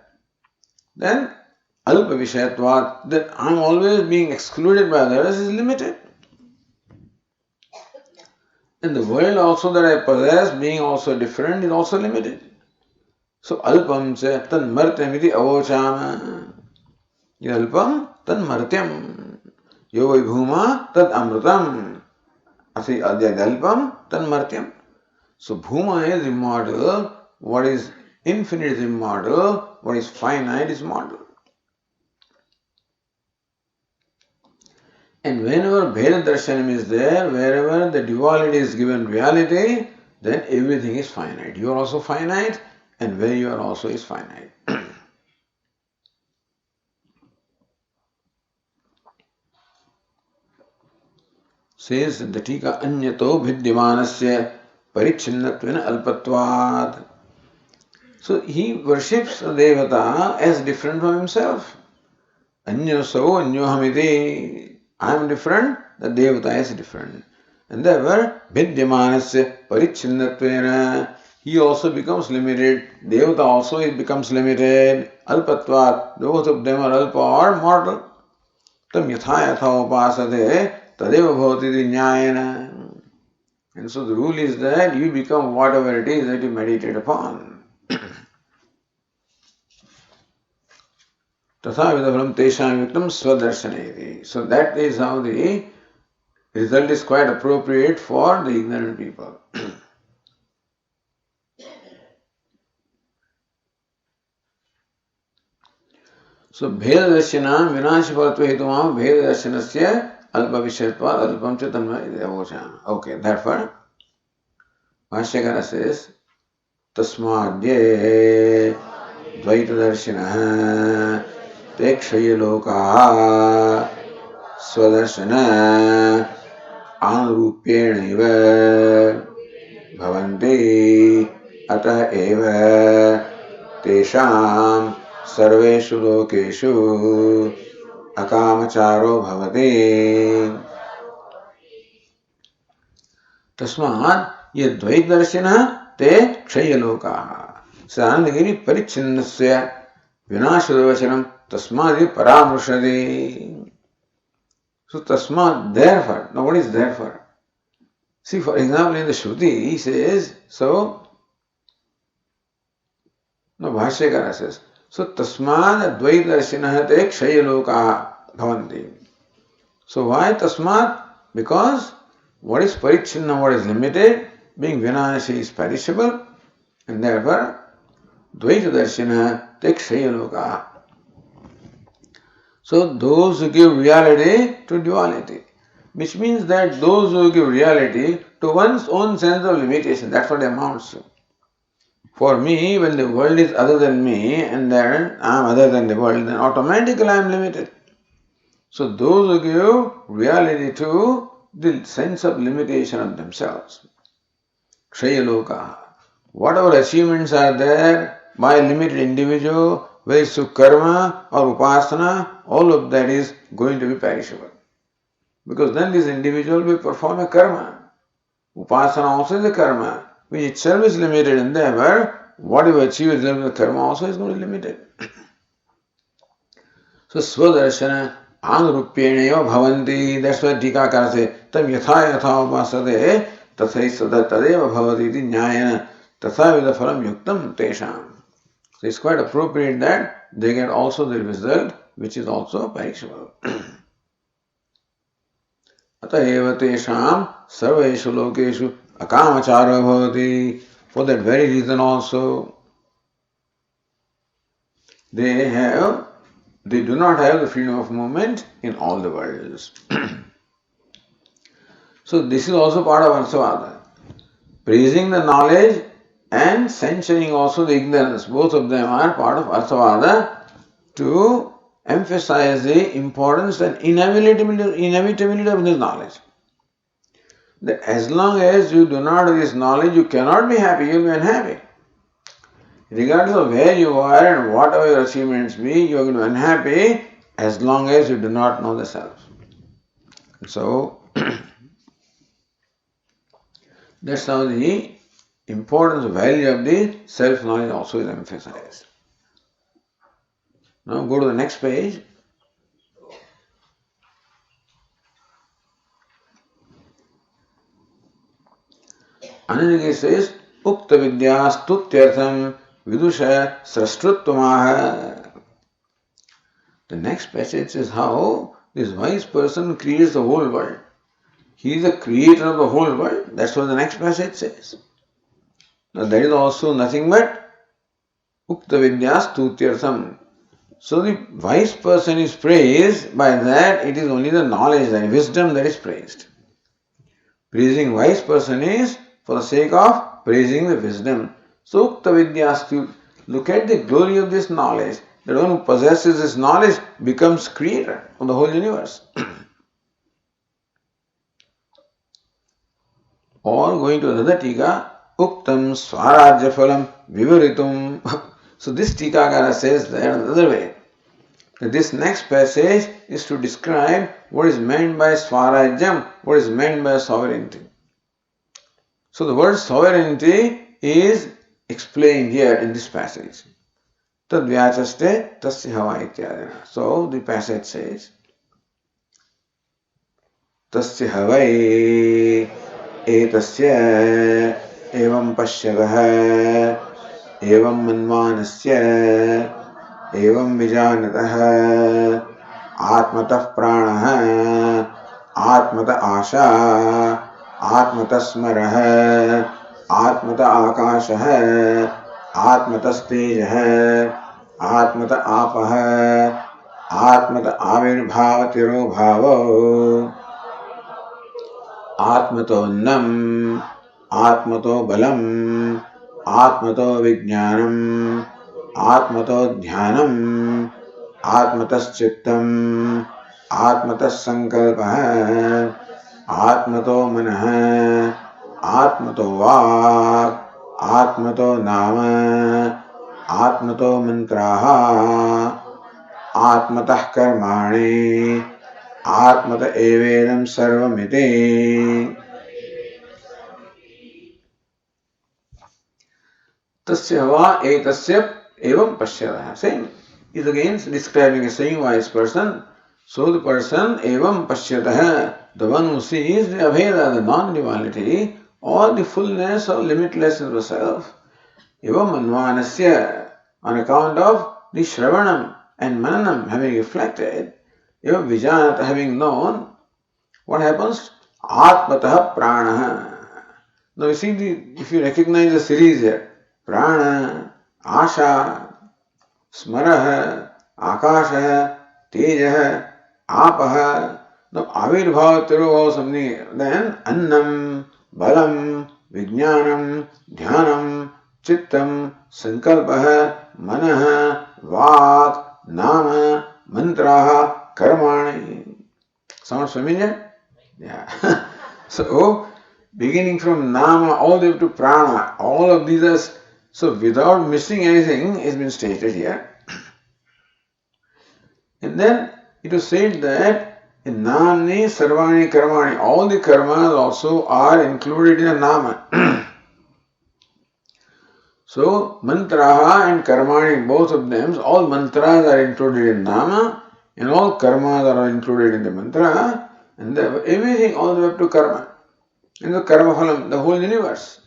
[SPEAKER 1] then alpa vishayatvat, that I am always being excluded by others, is limited. And the world also that I possess, being also different, is also limited. So alpam cha tan martyam iti avochama. Alpam tan martyam. Yo vai bhuma tad amritam. Asi alpam tan martyam. So bhuma is immortal. What is infinite is immortal. What is finite is mortal. And whenever Bheda Darshanam is there, wherever the duality is given reality, then everything is finite. You are also finite, and where you are also is finite. Says the Tika Anyato Bhidyamanasya Parichinnatvena Alpatvat. So he worships a Devata as different from himself. Anyaso Anyohamiti. I am different, the Devata is different. And therefore, Bhidyamanasya Parichinnattvena, he also becomes limited. Devata also becomes limited. Alpatvat, both of them are alpa or mortal. Tam yatha yatha upasate tadeva bhavati nyayana. And so the rule is that you become whatever it is that you meditate upon. Tatha vidaphalam tesham yuktam swadarshana. So that is how the result is quite appropriate for the ignorant people. So Bhedadarshana Vinashapatva Hetumam Bhedadarshana Alpa Vishatva Alpam Chatanma Idavochana. Okay, therefore Bhashyakara says Tasmadye Dvaitadarshana Tekshayaloka Swadarshana Anurupyenaiva Bhavanti Atah Eva Tesham सर्वेषु लोकेषु अकामचारो भवति तस्मात् ये द्वैतदर्शिनः ते क्षयलोकाः सानन्दगिरि परिच्छिन्नस्य विनाशदर्शनं तस्मात् परामृशति. So tasmat, therefore. Now what is therefore? See, for example, in the Shruti, he says, so, no, Bhashyakara says, so tasmat advaitadarshinaha te kshayalokaha bhavanti. So why tasmat? Because what is parichinna, what is limited, being vinayasi is perishable, and therefore dvaitadarshinaha te kshayalokaha. So those who give reality to duality, which means that those who give reality to one's own sense of limitation, that's what it amounts to. For me, when the world is other than me and then I am other than the world, then automatically I am limited. So those who give reality to the sense of limitation of themselves. Kshayaloka. Whatever achievements are there by a limited individual, whether it's through karma or upasana, all of that is going to be perishable. Because then this individual will perform a karma. Upasana also is a karma, which itself is limited, and therefore whatever achieved with the karma also is going to be limited. So swadarshana anurupyenaiva bhavanti, that's why Tikakara says, tam yatha yatha upasate tathai sada tadeva bhavati iti nyayana tatha vidaphalam yuktam tesham. So it's quite appropriate that they get also the result which is also perishable. अतः एव तेषां सर्वेषु लोकेषु अकामचारो भवति. For that very reason also they do not have the freedom of movement in all the worlds. So this is also part of Arsavada. Praising the knowledge and censuring also the ignorance. Both of them are part of Arsavada to emphasize the importance and inevitability of this knowledge. That as long as you do not have this knowledge, you cannot be happy, you will be unhappy. Regardless of where you are and whatever your achievements be, you are going to be unhappy as long as you do not know the self. So, that's how the importance, value of the self-knowledge also is emphasized. Now go to the next page. Anandagiri says, Ukta Vidya Stutyartham Vidusha Srashtruttvamaha. The next passage is how this wise person creates the whole world. He is the creator of the whole world. That's what the next passage says. Now that is also nothing but Ukta Vidya Stutyartham. So the wise person is praised, by that it is only the knowledge, the wisdom that is praised. Praising wise person is for the sake of praising the wisdom. So Ukta Vidya Stutyartham. Look at the glory of this knowledge. The one who possesses this knowledge becomes creator of the whole universe. Or going to another tika, Uktam Swarajya Phalam Vivaritum. So this tikakara says that another way. That this next passage is to describe what is meant by Swarajyam, what is meant by sovereignty. So the word sovereignty is explained here in this passage. Tad vyachaste tasya hava ityadina. So the passage says, Tasya havai etasya evam pashyatah evam manvanasya evam vijanatah atmatah pranah atmata asha atmata smarah atmata akashah आत्मतस्तेजः आत्मत आपः आत्मत आविर्भावतिरोभावो आत्मतोन्नम् आत्मतो बलम् आत्मतो विज्ञानम् आत्मतो ध्यानम् आत्मतश्चित्तम् आत्मतः संकल्पः आत्मतो मनः आत्मतो वाक् आत्मतो नाम आत्मतो मंत्राः आत्मतः कर्माणि आत्मत एवेदं सर्वमिति. तस्य वा एतस्य एवं पश्यतः. Same is again describing a same wise person. So the person evam pashyatah, the one who sees the abheda, the non-duality, or the fullness or limitlessness of the self, evam manvanasya, on account of the shravanam and mananam having reflected, evam vijanata having known, what happens? Atmatah pranaha. Now you see, if you recognize the series here, prana, asha, smaraha, akasha, tejah, apaha. Now avirbhava, tirubhava, something, then annam, balam, vijnanam, dhyanam, chittam, sankalpah, manah, vak, nama, mantraha, karmani. Sounds familiar? Yeah. So, beginning from nama all the way to prana, all of these are, so without missing anything, has been stated here. And then it was said that in namni sarvani karmani, all the karmas also are included in a nama. So mantraha and karmani, both of them, all mantras are included in nama and all karmas are included in the mantra, and everything all the way up to karma. And the karma phalam, the whole universe.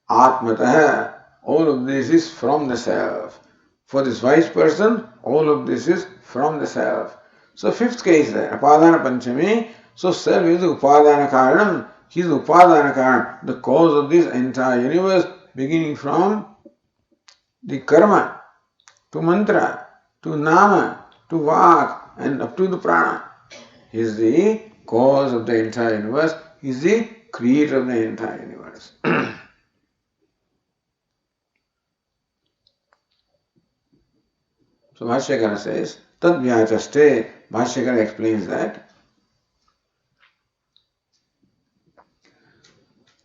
[SPEAKER 1] Atmatah, all of this is from the self. For this wise person, all of this is from the self. So fifth case there, Apadana Panchami. So self is the Upadana Karanam. He is the Upadana Karanam, the cause of this entire universe, beginning from the karma, to mantra, to nama, to vak, and up to the prana. He is the cause of the entire universe. He is the creator of the entire universe. So Bhashyakara says, Tad vyachaste. Bhashyakara explains that.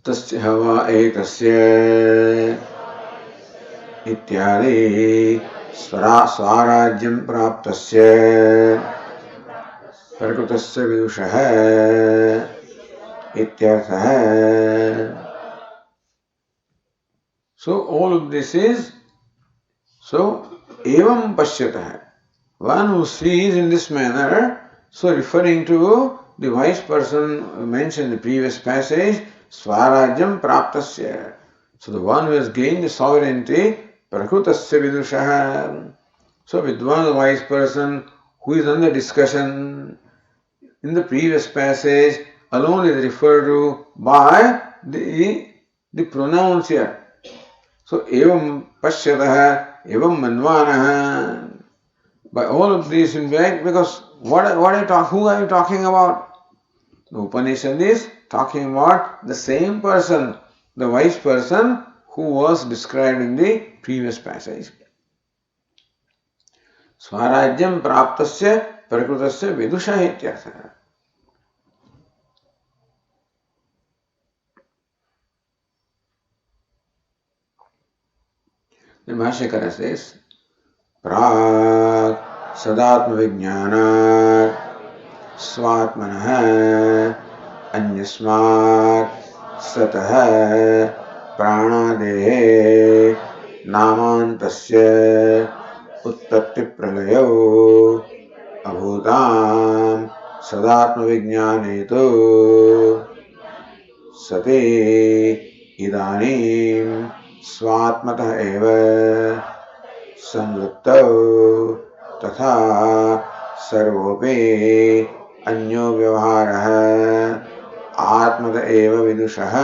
[SPEAKER 1] Tasya hava etasya ityadi swarajyam praptasya prakutasya vidushaha ityarthaha. So all of this is, so evam pashyatah, one who sees in this manner, so referring to the wise person mentioned in the previous passage, Swarajyam praptasya. So the one who has gained the sovereignty, prakrutasya vidushaha. So Vidwan, the wise person who is under discussion in the previous passage, alone is referred to by the pronouns here. So evam pashyatah, evam manvanah. By all of these, in fact, because who are you talking about? The Upanishad is talking about the same person, the wise person who was described in the previous passage. Swarajyam praptasya prakrutasya vidusha ityartha. The Bhashyakara says, Prag sadatma vijnanat स्वात्मनः अन्यस्मात् सतः प्राणादेः नामान्तस्य उत्पत्तिप्रलयौ अभूतां सदात्मविज्ञानेतो सते इदानीं स्वात्मतः एव संवृत्तौ तथा सर्वोपि अन्यो व्यवहारः आत्मत एव विदुषः.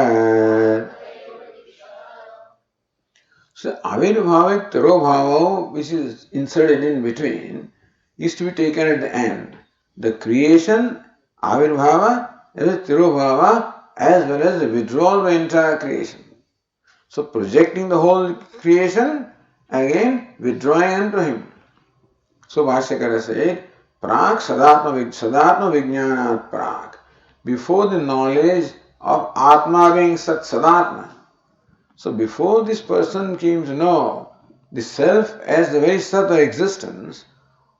[SPEAKER 1] So avirbhavik tirobhava, which is inserted in between, is to be taken at the end. The creation, avirbhava, is a tirobhava as well as the withdrawal of the entire creation. So projecting the whole creation, again withdrawing unto him. So Bhashyakara said, Prag sadatma vijnanat prag. Before the knowledge of Atma being Sat Sadatma. So before this person came to know the self as the very Sat or existence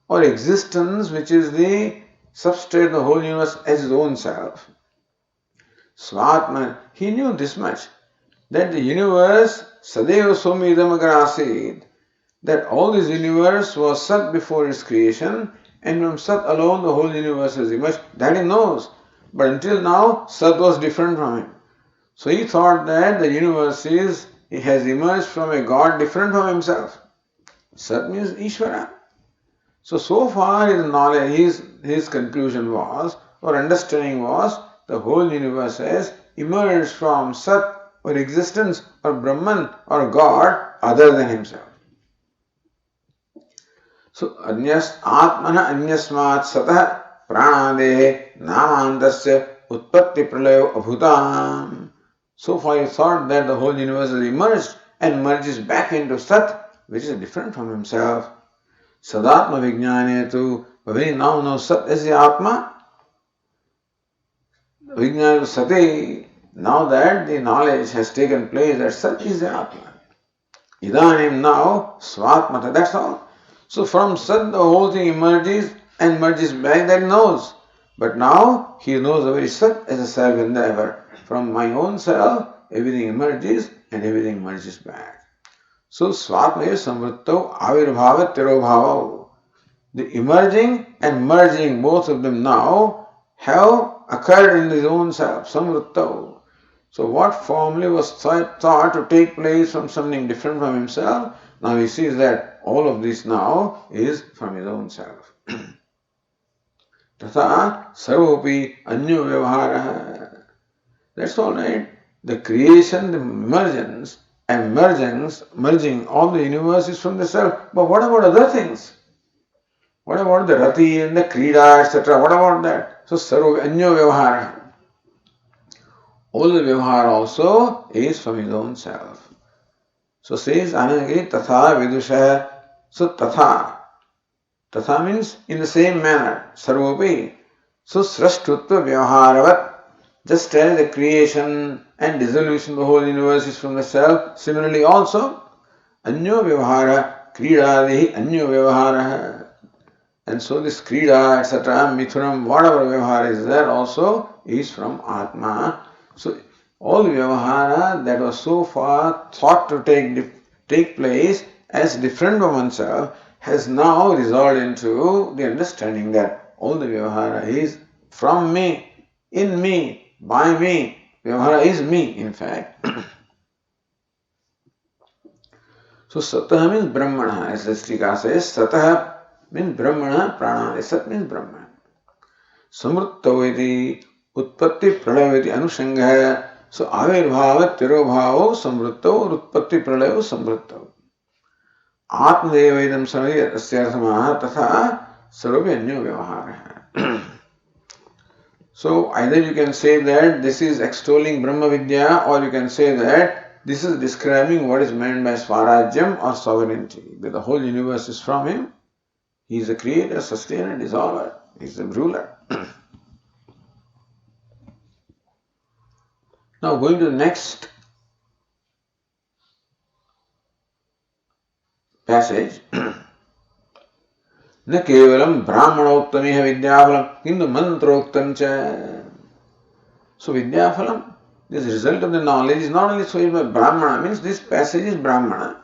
[SPEAKER 1] which is the substrate of the whole universe as his own self. Svatma, he knew this much, that the universe, Sadeva Somi Idamagrasid, that all this universe was Sat before its creation, and from Sat alone the whole universe has emerged. That he knows. But until now, Sat was different from him. So he thought that the universe has emerged from a God different from himself. Sat means Ishvara. So far his knowledge, his conclusion was, or understanding was, the whole universe has emerged from Sat or existence or Brahman or God other than himself. So Atmana Anyasmat Satah Pranade Namantasya Utpatti Pralayo Abhutam. So far you thought that the whole universe has emerged and merges back into Sat, which is different from himself. Sadatma Vijnanetu, but when he now knows Sat as the Atma, Vijnana Sati, now that the knowledge has taken place that Sat is the Atma. Idanim now Svatmata, that's all. So from Sat the whole thing emerges and merges back, that he knows. But now he knows the very Sat as a self endeavor. From my own self, everything emerges and everything merges back. So Svatmaya Samvrittau Avirbhava Tirobhava. The emerging and merging, both of them now, have occurred in his own self, Samvrittau. So what formerly was thought to take place from something different from himself, now he sees that all of this now is from his own self. Tatha sarvopi anyo vyavaharaha. That's all right. The creation, the emergence and merging of the universe is from the self. But what about other things? What about the rati and the krida, etc.? What about that? So sarvopi anyo vyavaharaha. All the vyavahara also is from his own self. So says Anandagiri Tatha Vidusha. So Tatha. Tatha means in the same manner. Sarvopi. So Srashtutva Vyavaharavat. Just as the creation and dissolution of the whole universe is from the self, similarly also Anyo Vyavahara Kridadihi Anyo Vyavahara. And so this Krida, etc., Mithunam, whatever Vyavahara is there also is from Atma. So all the Vyavahara that was so far thought to take place as different from oneself has now resolved into the understanding that all the Vyavahara is from me, in me, by me, Vyavahara is me, in fact. So Satah means Brahmana, as the Stika says. Satah means Brahmana, Prana. Sat means Brahman. Samruttaveti, Utpatti Pralayaveti Anushangha. So Avirbhava, Tirobhava, Samruttav, Utpatti Pralayo, Samruttav. Atmadevaidam Samaya Asyarthamaha Tatha Sarvabhyanyo Vyavahara. So either you can say that this is extolling Brahma Vidya, or you can say that this is describing what is meant by Swarajyam or sovereignty. That the whole universe is from him. He is the creator, sustainer, dissolver. He is the ruler. Now going to the next passage. न केवलम ब्राह्मणोक्तमिह विद्याफलम किंतु मंत्रोक्तम च. So Vidyafalam, this result of the knowledge is not only spoken by Brahmana, means this passage is Brahmana.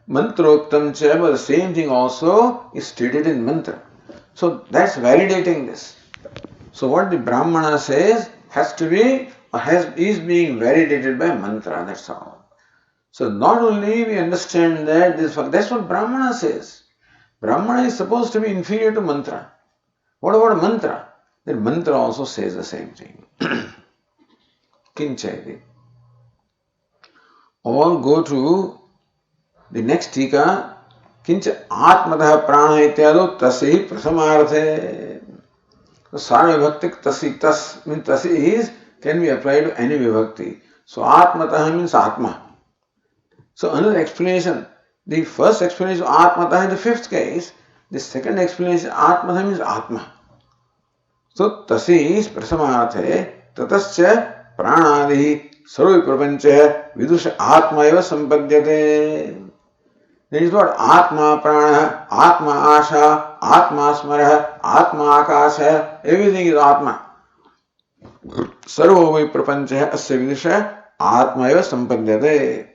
[SPEAKER 1] Mantroktam cha, but the same thing also is stated in mantra. So that's validating this. So what the Brahmana says has to be, or is being validated by mantra, that's all. So not only we understand that this, that's what Brahmana says. Brahmana is supposed to be inferior to mantra. What about mantra? Then mantra also says the same thing. Kinchayati. All go to the next tika. Kincha atmataha prana ityado tasi prasamarthe. So sarvabhaktik tasi, tas means tasi is, can be applied to any vibhakti. So atmataha means atma. So another explanation. The first explanation of atmataha in the fifth case. The second explanation atmataha means atma. So tasi is prasamarthe. Tatascha pranadi sarva prapancha vidusha atma eva sampadhyate. That is what atma prana, atma asha, atma smara, atma akasha, everything is atma. Sarva vai prapancha asya vidusha atma eva sampadhyate.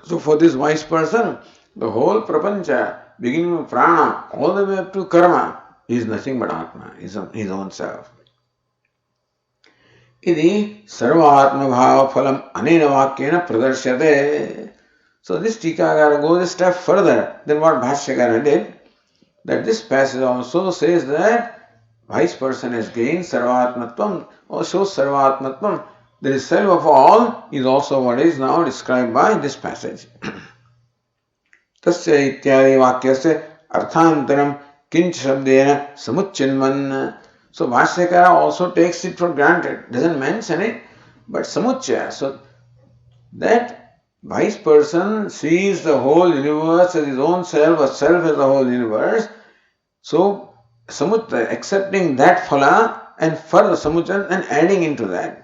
[SPEAKER 1] So for this wise person, the whole prapancha, beginning from prana all the way up to karma, is nothing but atma, his own self. Idi sarvatma bhava phalam anena vakyena pradarsyate. So this Tikakara goes a step further than what Bhashyakara did. That this passage also says that wise person has gained sarvatmatvam, or shows sarvatmatvam. The self of all is also what is now described by this passage. Tasya ityadi vakyasya arthantaram kinch shabdena samuchinman. So Bhashyakara also takes it for granted, doesn't mention it, but samuchya. So that wise person sees the whole universe as his own self, or self as the whole universe. So samuchya, accepting that phala and further samuchya and adding into that.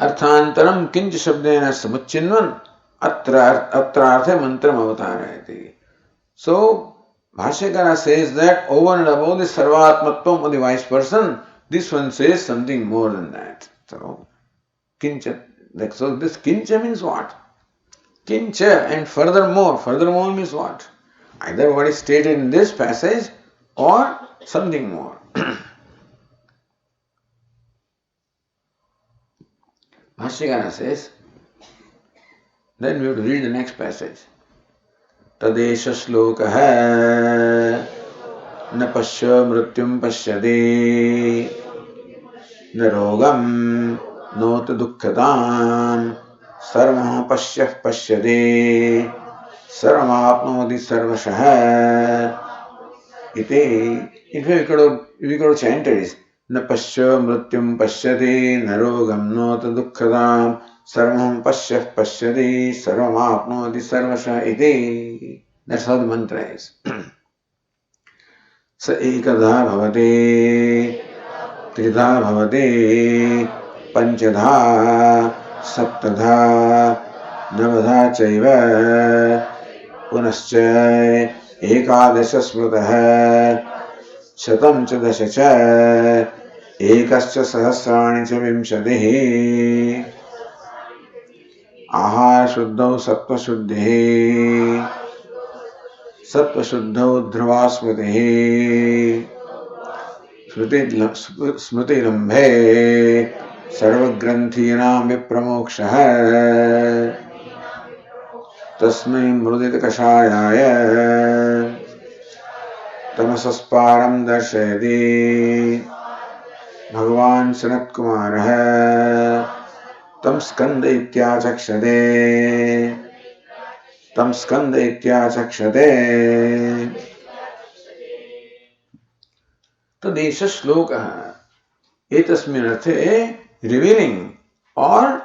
[SPEAKER 1] Arthantaram kinch shabdena samuchinvan atra arthe mantram avatarayati. So Bhashyakara says that over and above the sarvatmatvam of the wise person, this one says something more than that. So kincha, so this kincha means what? Kincha and furthermore. Furthermore means what? Either what is stated in this passage or something more. Bhashyakara says, then we have to read the next passage. Tadesha shlokaha न पश्य मृत्युम पश्यति न रोगम नोत दुःखदाम सर्वं पश्यः पश्यति सर्वमाप्नोति सर्वशः इति. In fact, we could chant it. न पश्य मृत्युम पश्यति न रोगम नोत दुःखदाम सर्वं पश्यः पश्यति सर्वमाप्नोति सर्वशः इति. That's how the mantra is. स एकधा भवति त्रिधा भवति पंचधा सप्तधा नवधा चैव पुनश्च एकादश स्मृतः शतं च दश च एकश्च सहस्राणि च विंशतिः. आहार शुद्धौ सत्त्वशुद्धिः सत्वशुद्धौ ध्रुवा स्मृतिः स्मृतिलम्भे सर्वग्रन्थीनां विप्रमोक्षः तस्मै मृदितकषायाय तमसस्पारं दर्शयति भगवान् सनत्कुमारः तं स्कन्द इत्याचक्षते तदेश श्लोकः एतस्मिन् अर्थे revealing or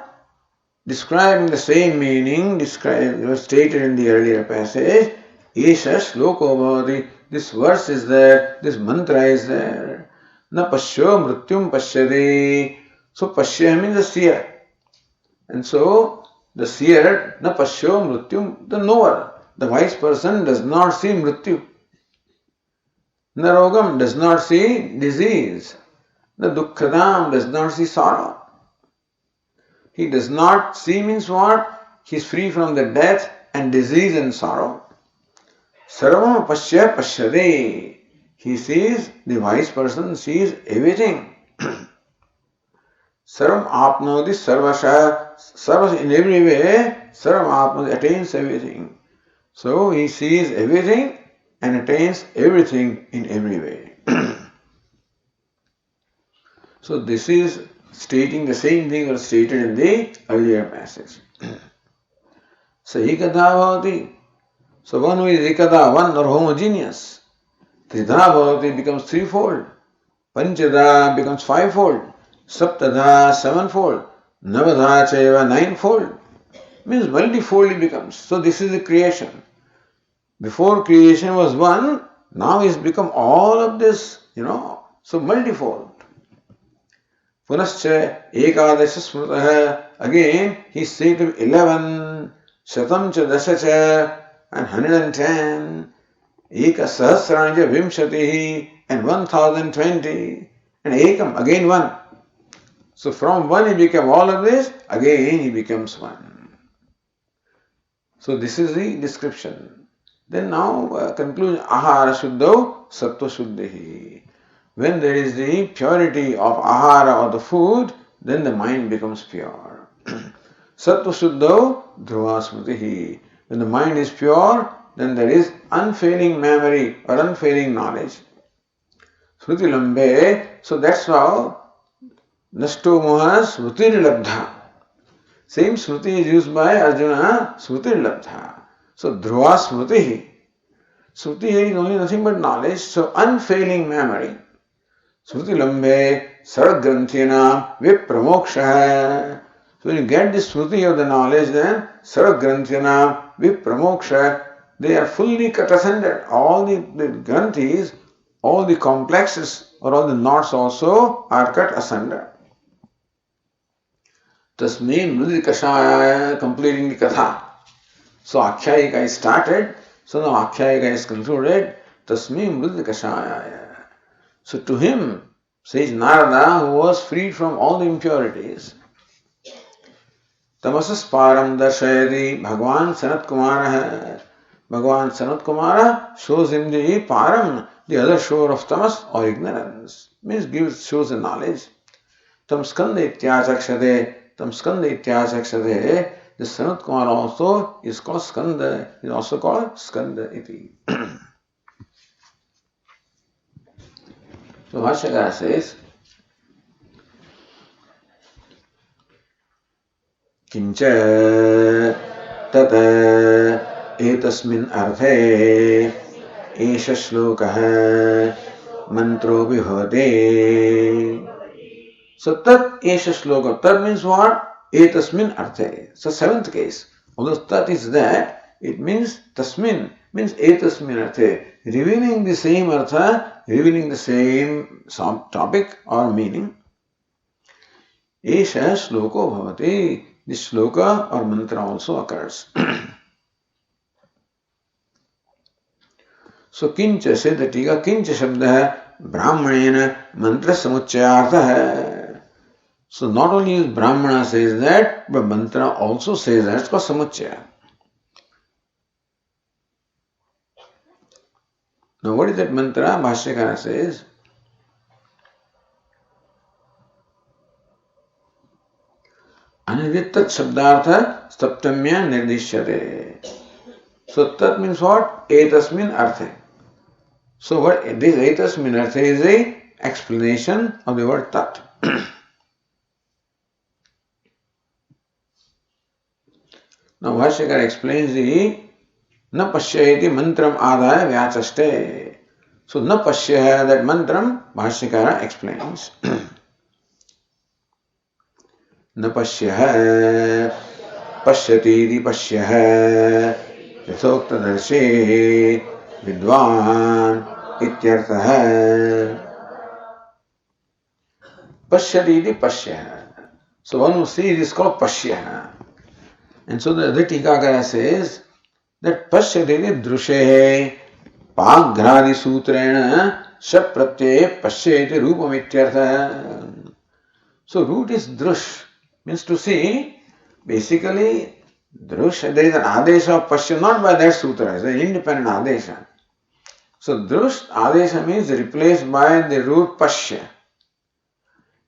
[SPEAKER 1] describing the same meaning stated in the earlier passage. Esha shloko bhavati. This verse is there, this mantra is there. Na pashyo mrityum pashyati. So pashya means the seer. And so the seer, na pashyo mrityum, the knower. The wise person does not see mrityu. Narogam does not see disease. The dukkhadam does not see sorrow. He does not see means what? He is free from the death and disease and sorrow. Sarvam pashya pashyade. He sees, the wise person sees everything. Sarvam apnoti sarvasha. Sarvas in every way, sarvam apnoti attains everything. So he sees everything and attains everything in every way. So this is stating the same thing was stated in the earlier passage. Sahikatha bhavati. So one who is ekatha, one or homogeneous. Tridha bhavati becomes threefold. Panchadha becomes fivefold. Saptadha sevenfold. Navadha chaiva ninefold. Means multifold it becomes. So this is the creation. Before creation was one, now it's become all of this, so multifold. Punascha ekadasha smrutah. Again, he said to 11, shatam cha dasha cha, and 110, eka sahasranja vimshatihi, and 1020, and ekam, again one. So from one he became all of this, again he becomes one. So this is the description. Then now conclusion, ahara shuddho sattva shuddhihi. When there is the purity of ahara or the food, then the mind becomes pure. Sattva shuddho dhruva smritihi. When the mind is pure, then there is unfailing memory or unfailing knowledge. Smriti lambe. So that's how nashto moha smriti labdha. Same smriti is used by Arjuna, smriti labdha. So dhruva smritihi. Smriti is only nothing but knowledge, so unfailing memory. Smriti lambe saragranthina vipramoksha. So when you get this smriti of the knowledge, then saragranthina vipramoksha, they are fully cut asunder. All the granthis, all the complexes or all the knots also are cut asunder. Tasmin mridikashaya, completing the katha. So Akhyayika is started, so now Akhyayika is concluded. Tasmin mridikashaya. So to him, says Narada, who was freed from all the impurities, Tamasas param darshayati Bhagwan Sanat Kumara. Bhagwan Sanat Kumara shows him the param, the other shore of tamas or ignorance. Means shows the knowledge. Tam skanda ityachakshade. The Sanat Kumara also is called Skanda. Is also called Skanda iti. So Bhashyakara says, Kincha tata etasmin arthe esha shlokah mantro vibhavate. So tat esha shloka. Tat means what? Etasmin arthe. So seventh case. Although tat is that, it means tasmin, means etasmin arthe. Revealing the same artha, revealing the same topic or meaning. Esha shloko bhavati. This shloka or mantra also occurs. So kincha said the tika, kincha shabda hai brahmanena mantra samuchayartha hai. So not only Brahmana says that, but mantra also says that. It's called samuchaya. Now what is that mantra? Bhashyakara says, tat shabdartha saptamya nirdishyate. So tat means what? Etasmin arthe. So what this etasmin arthe is a explanation of the word tat. Now Bhashyakara explains the na pashyayati mantram adaya vyachaste. So na pashya, that mantram Bhashyakara explains. न पश्यः पश्यतीति पश्यः यथोक्तदर्शी विद्वान् इत्यर्थः पश्यतीति पश्यः. So one who sees is called pashya. And so the other Tikakara says that pashyatiti drushe pagradi sutrena shap pratyaya pashyati rupam ityartha. So root is drush, means to see. Basically, drush, there is an adesha of pashya, not by that sutra, it's an independent adesha. So drush adesha means replaced by the root pashya.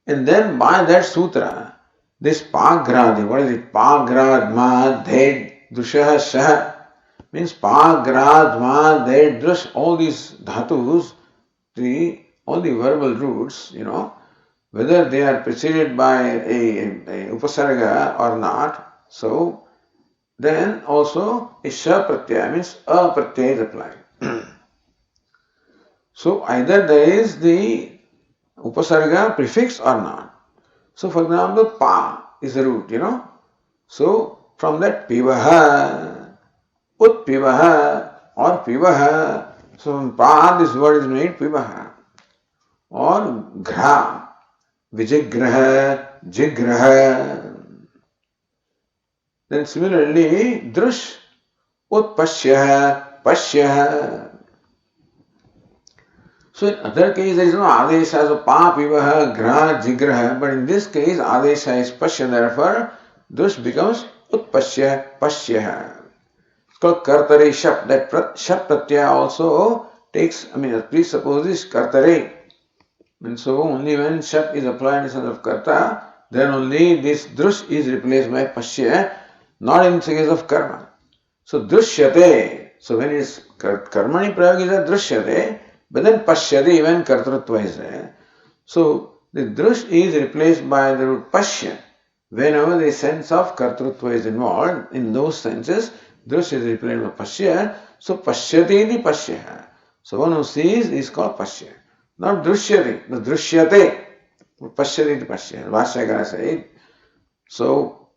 [SPEAKER 1] And then by that sutra, this pagradi, what is it? Pagrad ma dhed drushah shah means pagrad ma dhed drush, all these dhatus, all the verbal roots, whether they are preceded by a upasarga or not, so then also a sha pratyaya means a pratyaya is applied. So either there is the upasarga prefix or not. So for example, pa is the root, So from that pivaha, utpivaha or pivaha. So from pa this word is made pivaha. Or ghra. Vijigraha, jigraha. Then similarly, drush, utpashyaha, pashyaha. So in other cases there is no adesha, so pa, pivaha, gra, jigraha. But in this case, adesha is pashya, therefore, drush becomes utpashya, pashyaha. It's called kartare shap. That shap pratyaya also presupposes kartare. And so only when shap is applied instead of karta, then only this drush is replaced by pashya, not in the case of karma. So drushyate, so when it is karmani prayog is a drushyate, but then pashyate when kartrutva is there. So the drush is replaced by the root pashya. Whenever the sense of kartrutva is involved, in those senses, drush is replaced by pashya. So pashyate the pashya. So one who sees is called pashya. Not drushyate, but drushyate. Pashyate to pashya. Bhashyakara said. So,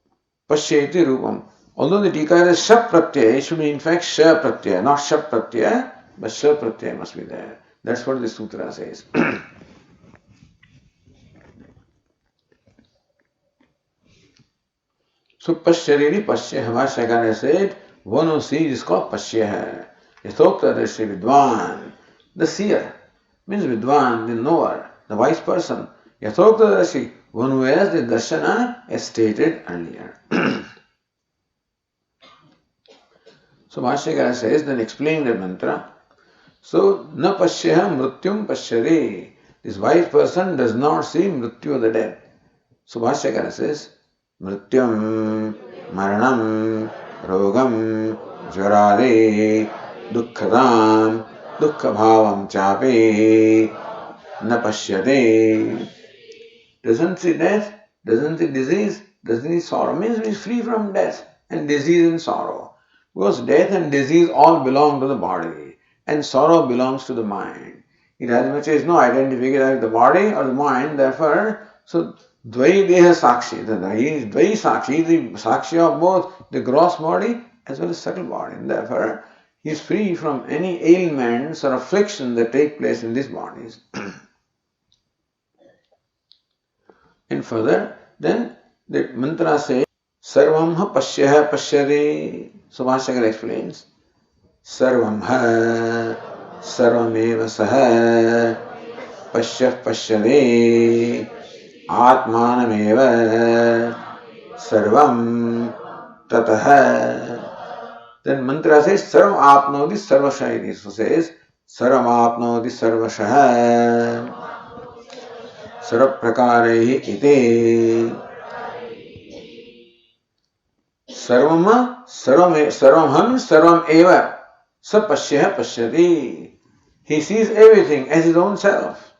[SPEAKER 1] pashyati rupam. Although the tika is shap pratyaya, it should be in fact sha pratyaya, not shap pratyaya, but sha pratyaya must be there. That's what the sutra says. So, pashyati pashya. Bhashyakara said, one who sees is called pashya. Yathokta dashi vidwan. The seer means vidwan, the knower, the wise person. Yathokta dashi, one who has the darshana as stated earlier. So Bhashyakara says, then explain the mantra. So, na pashyaha mrityum pashyare. This wise person does not see mrityu of the dead. So Bhashyakara says, mrityum maranam rogam jvarade dukkhadam dukkhabhavam chape na pashyate. Doesn't see death, doesn't see disease, doesn't see sorrow. Means he is free from death and disease and sorrow. Because death and disease all belong to the body and sorrow belongs to the mind. It as much as no identification with the body or the mind, therefore, so dvai deha sakshi, he is dvai sakshi, the sakshi of both the gross body as well as subtle body. And therefore, he is free from any ailments or affliction that take place in these bodies. And further, then the mantra says, Sarvam ha pashyah pashyade. So Bhashyakara explains, Sarvam ha sarvameva saha pashyah pashyade atmanameva sarvam tataha. Then mantra says, Sarvam apnoti sarvashah. So says, Sarvam apnoti sarvashah sarv prakarehi ite. Sarvama, sarvamham, sarvam eva, sa pashyah pashyati. He sees everything as his own self.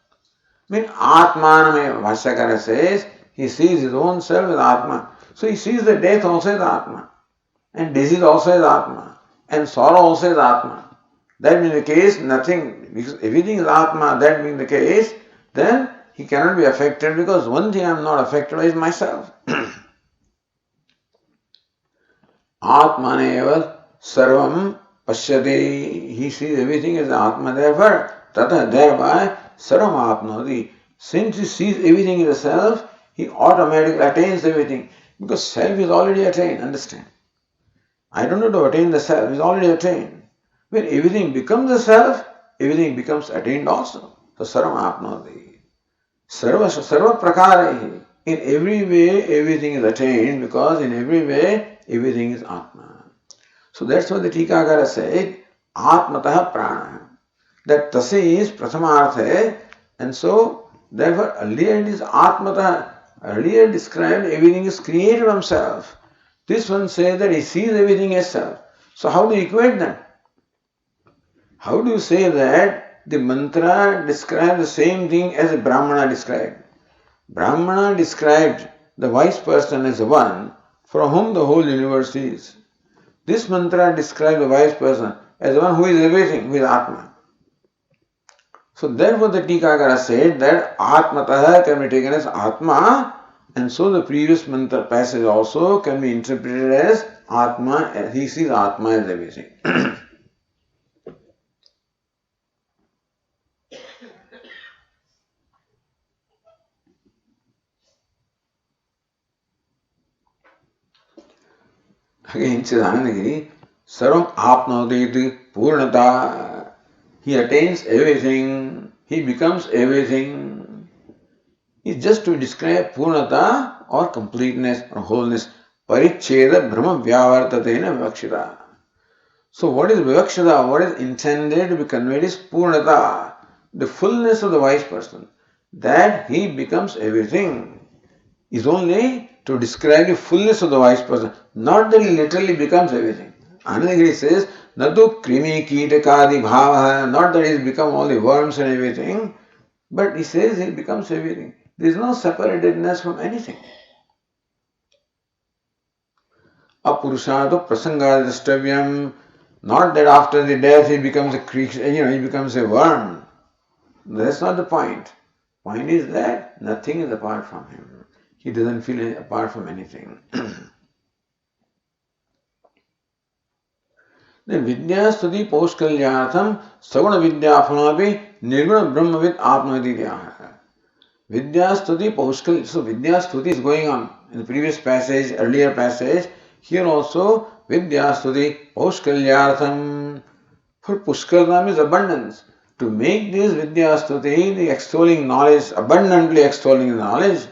[SPEAKER 1] I mean, Atmanam, Bhashyakara says, he sees his own self as Atma. So he sees the death also as Atma, and disease also as Atma, and sorrow also as Atma. That being the case, nothing, because everything is Atma, that being the case, then he cannot be affected, because one thing I am not affected by is myself. Atmaneva sarvam pashyate. He sees everything as Atma, therefore, tata, thereby, sarvam apnoti. Since he sees everything in the self, he automatically attains everything. Because self is already attained, understand? I don't know to attain the self, it's already attained. When everything becomes the self, everything becomes attained also. So sarvam apnoti. Sarva prakarahi. In every way, everything is attained, because in every way, everything is Atma. So that's what the Tikakara said, Atmatah Prana. That tasi is Prathamartha, and so therefore earlier it is Atmatah. Earlier described everything is created from self. This one says that he sees everything as self. So how do you equate them? How do you say that the mantra describes the same thing as the Brahmana described? Brahmana described the wise person as the one from whom the whole universe is. This mantra describes the wise person as the one who is everything, who is Atma. So therefore the Tikakara said that Atmatah can be taken as Atma, and so the previous mantra passage also can be interpreted as Atma, he sees Atma as everything. Again, Siddhanagiri, Sarvam Apnodeti Purnata. He attains everything, he becomes everything. It's just to describe Purnata or completeness or wholeness. Paricheda Brahma Vyavartatena Vivakshita. So what is Vivakshita? What is intended to be conveyed is Purnata, the fullness of the wise person. That he becomes everything is only to describe the fullness of the wise person, not that he literally becomes everything. Anandagiri says, Natu krimi kitakadi bhava, not that he's become all the worms and everything, but he says he becomes everything. There is no separatedness from anything. Apurushato prasangadastavyam, not that after the death he becomes a creature, he becomes a worm. That's not the point. Point is that nothing is apart from him. He doesn't feel apart from anything. Then Vidya Stuti Paushkalyatham Saguna Vidya Phanapi Nirguna Brahmavid Atmadidya. Vidya Stuti Paushkal. So Vidya Stuti is going on in the previous passage, earlier passage. Here also Vidya Stuti Paushkalyatham. For Pushkalam is abundance. To make this Vidya Stuti, the extolling knowledge, abundantly extolling knowledge,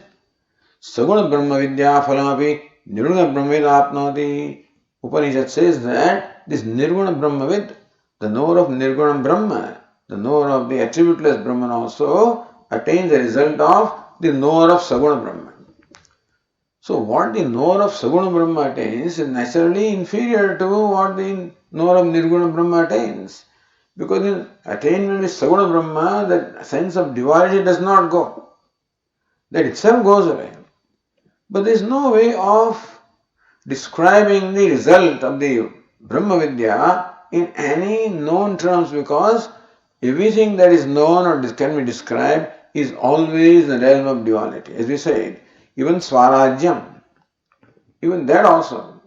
[SPEAKER 1] Saguna Brahma Vidya Phalamapi Nirguna Brahmavid Apnoti. Upanishad says that this Nirguna Brahmavid, the knower of Nirguna Brahma, the knower of the attributeless Brahman also attains the result of the knower of Saguna Brahma. So what the knower of Saguna Brahma attains is naturally inferior to what the knower of Nirguna Brahma attains. Because in attainment with Saguna Brahma, that sense of duality does not go. That itself goes away. But there is no way of describing the result of the Brahma Vidya in any known terms, because everything that is known or can be described is always in the realm of duality. As we said, even Swarajyam, even that also.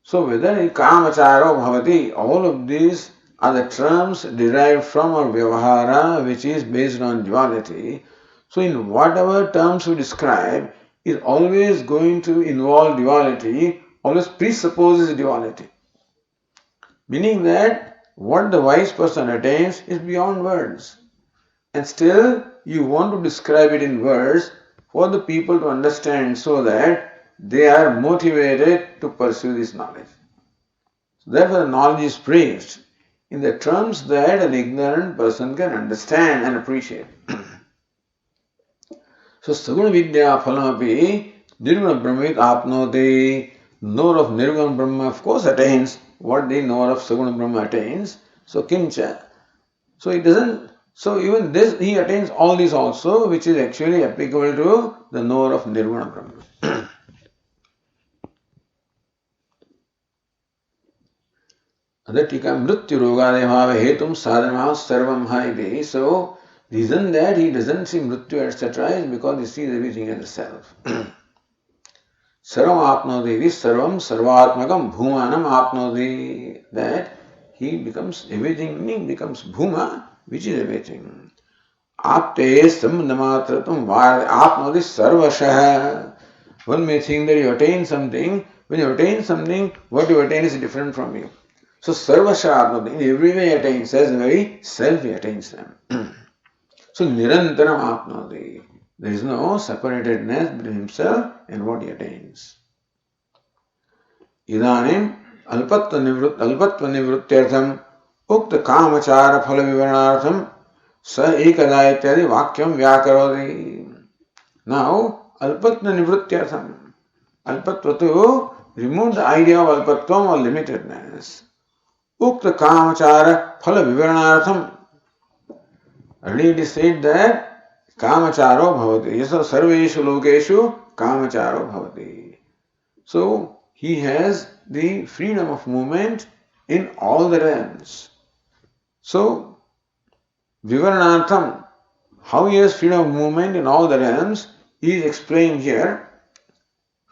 [SPEAKER 1] So whether in Kamacharo Bhavati, all of these are the terms derived from our Vyavahara, which is based on duality. So in whatever terms we describe, is always going to involve duality, always presupposes duality. Meaning that what the wise person attains is beyond words. And still you want to describe it in words for the people to understand, so that they are motivated to pursue this knowledge. So therefore the knowledge is praised in the terms that an ignorant person can understand and appreciate. So Saguna Vidya Phalamapi Nirguna Brahmavid Apnoti. knower of Nirguna Brahma of course attains what the knower of Saguna Brahma attains. So Kincha. So it doesn't, so even this, he attains all these also, which is actually applicable to the knower of Nirguna Brahma. Adatika mrityu rogade bhava hetum sadhanam sarvam haide. So, reason that he doesn't see mrityu etc. is because he sees everything as a self. Sarvam apnodi, this sarvam sarvatmakam bhumanam apnodi, that he becomes everything, he becomes bhuma, which is everything. Apte sambandhamatratam apnodi sarvashah. One may think that you attain something. When you attain something, what you attain is different from you. So sarvasha in every way attains, as the very self he attains them. So nirantaram apnodi. There is no separatedness between himself and what he attains. Idanim alpatva nivrutyartham ukta kamachara phala vivaranartham sa ekada ityadi vakyam vyakarodi. Now, alpatva nivrutyartham. Alpatva to remove the idea of alpatvam or limitedness. Ukta kamachara phala vivaranartham. Earlier it is said that kamacharo bhavati. Yes, sarveshu lokeshu kamacharo bhavati. So he has the freedom of movement in all the realms. So vivaranartham, how he has freedom of movement in all the realms is explained here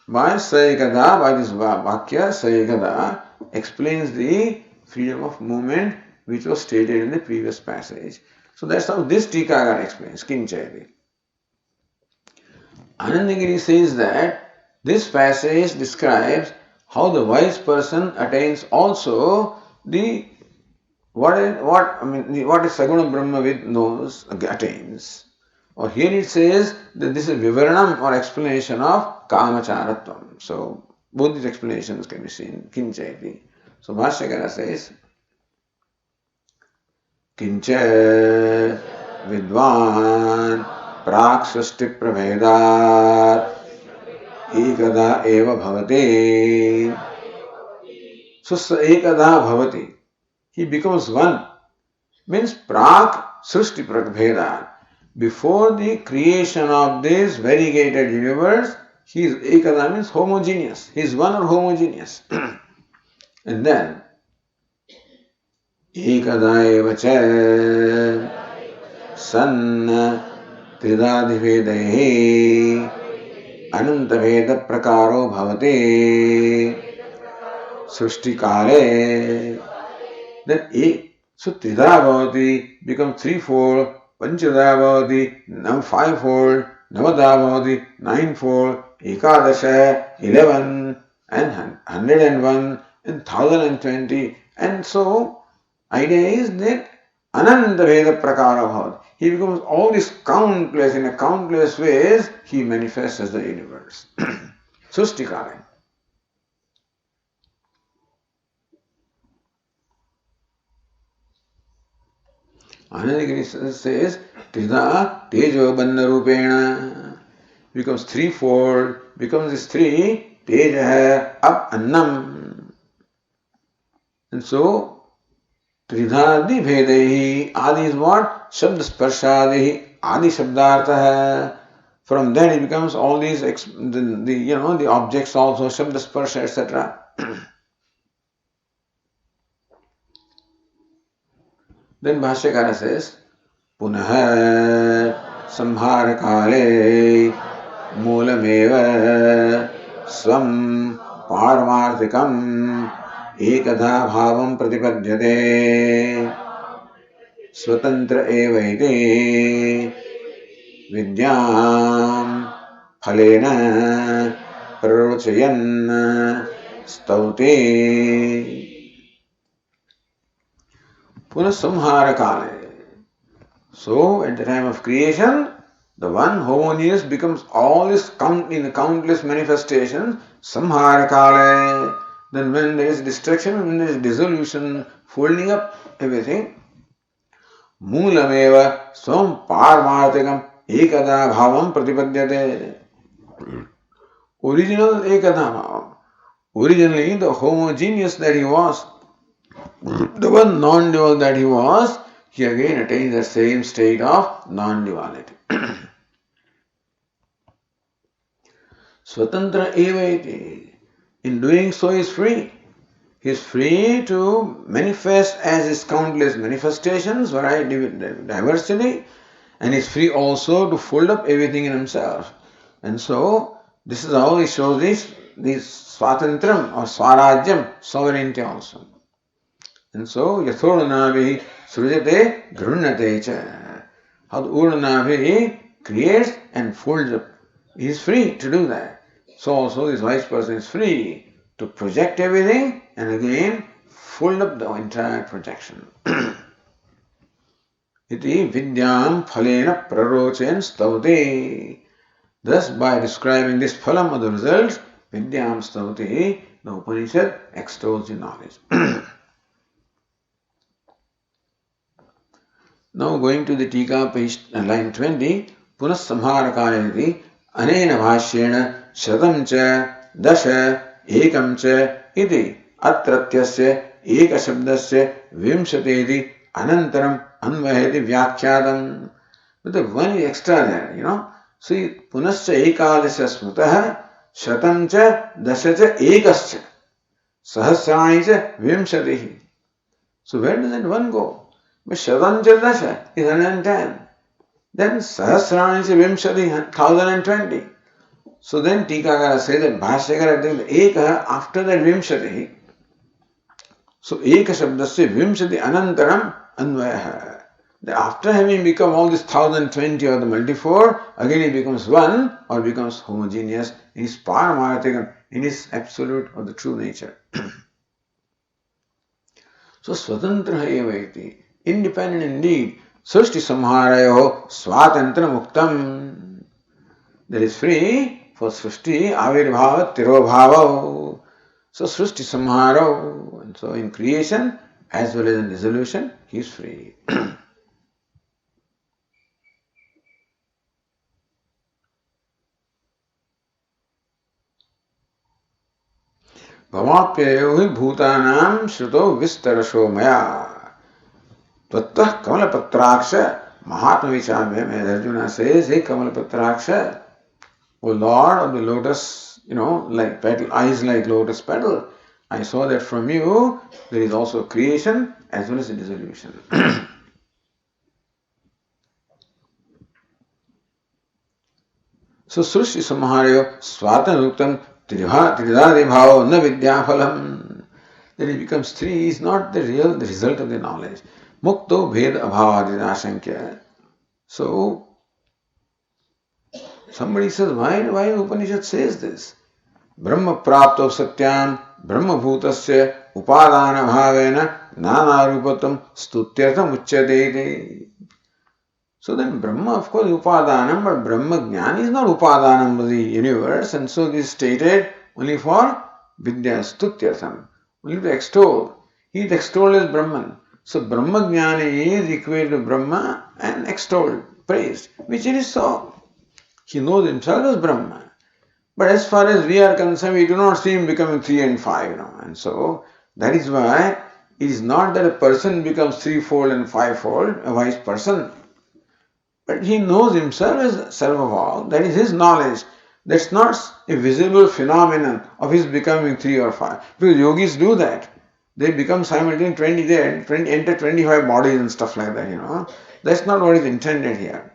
[SPEAKER 1] by Sayakada, by this Vakya. Sayakada explains the freedom of movement which was stated in the previous passage. So that's how this Tikakara explains, Kinchayati. Anandagiri says that this passage describes how the wise person attains also the what is Saguna Brahmavid knows, attains. Or here it says that this is Vivaranam or explanation of Kamacharatvam. So both these explanations can be seen, Kinchayati. So Bhashyakara says, Kincha vidvan prak srishti prabhedat ekada eva bhavati. So ekada bhavati. He becomes one. Means prak srishti prabhedat. Before the creation of this variegated universe, he is ekada means homogeneous. He is one or homogeneous. And then ekada eva cha san tridadhivedahi anantaveda prakaro bhavati srishti kale. Then so trida bhavati becomes threefold, panchada bhavati fivefold, navada bhavati ninefold, ekadasha 11 and 101 and 1020. And so idea is that ananta veda prakara bhavati. He becomes all this countless, in a countless ways, he manifests as the universe. Sustikara. Anandagiri says, Trida Tejo Bandha Rupena becomes threefold, becomes this three, Teja up Annam. And so, Tridhadi Bhedehi, Adi is what? Shabd Sparshadihi, Adi Shabdartha hai. From that it becomes all these, the objects also, Shabd Sparsha, etc. Then Bhashyakara says, Punaha Samhara Kale Moolameva Swam Paramarthikam Ekadha Bhavam Pratipadyate Swatantra Eva iti Vidyam Phalena Prarochayan Stauti Punasamhara Kale. So, at the time of creation, the one homogeneous becomes all this in the countless manifestations, Samhara Kale. Then when there is destruction, when there is dissolution, folding up everything, Moolameva Swam Paramarthikam Ekada Bhavam Pratipadyate. Original Ekada Bhavam. Originally, the homogeneous that he was, the one non-dual that he was, he again attains the same state of non-duality. Swatantra eva iti. In doing so, he is free. He is free to manifest as his countless manifestations, variety, diversity, and he is free also to fold up everything in himself. And so, this is how he shows this swatantram or swarajyam, sovereignty also. And so, yathoranavi srujate grunnate cha. How the Uranavi creates and folds up. He is free to do that. So also this wise person is free to project everything and again fold up the entire projection. Iti vidyam phalena prarochen stavate. Thus, by describing this phalam of the result, vidyam stavate, the Upanishad extols the knowledge. Now going to the Tika, page line 20, Punas samharakayati anena bhashyena shatam cha dasha ekam cha iti atratyasya eka shabdasya vimshateti anantaram anvaheti vyakhyadam. But the one is extra there, you know. See, punascha ekadasya smutah shatam cha dasha cha ekascha sahasrani cha vimshatihi. So where does that one go? But Shatancha Dasha is 110. Then Sahasrani is Vimshati, 1020. So then Tikakara says that Bhashyakara takes Eka after that Vimshati. So Eka Shabdasya Vimshati Anantaram Anvayaha. After having become all this 1020 or the multifour, again it becomes one or becomes homogeneous in his paramarthika, in his absolute or the true nature. So Swatantra eva iti. Independent indeed. Srishti samharayo swatantra muktam. That is free for Srishti avirbhava tirobhava. So Srishti samharo. And so in creation as well as in dissolution, he is free. Bhavapyayo hi bhutanam shruto vistarasho maya. Tattah Kamalapatraksha Mahatma Vichamya, Arjuna says, hey Kamalapatraksha, O Lord of the lotus, like petal, eyes like lotus petal, I saw that from you there is also creation as well as a dissolution. So Srushti Samharyo Swatanuktam Tridhadi Bhava Na Vidyaphalam. That it becomes three is not the result of the knowledge. Mukto Bhed Abhavadinashankya. So, somebody says, why Upanishad says this? Brahma Prapto Satyam Brahma Bhutasya Upadana Bhavena Nana Rupatam Stutyartham Uchyate. So then Brahma, of course, Upadanam, but Brahma Jnana is not Upadanam of the universe, and so this is stated only for Vidya Stutyartham, only to extol. He is extolled as Brahman. So Brahma Jnana is equated to Brahma and extolled, praised, which it is so. He knows himself as Brahma. But as far as we are concerned, we do not see him becoming 3 and 5, And so that is why it is not that a person becomes threefold and fivefold, a wise person. But he knows himself as self of all. That is his knowledge. That's not a visible phenomenon of his becoming 3 or 5. Because yogis do that. They become simultaneously 20, they enter 25 bodies and stuff like that, That's not what is intended here.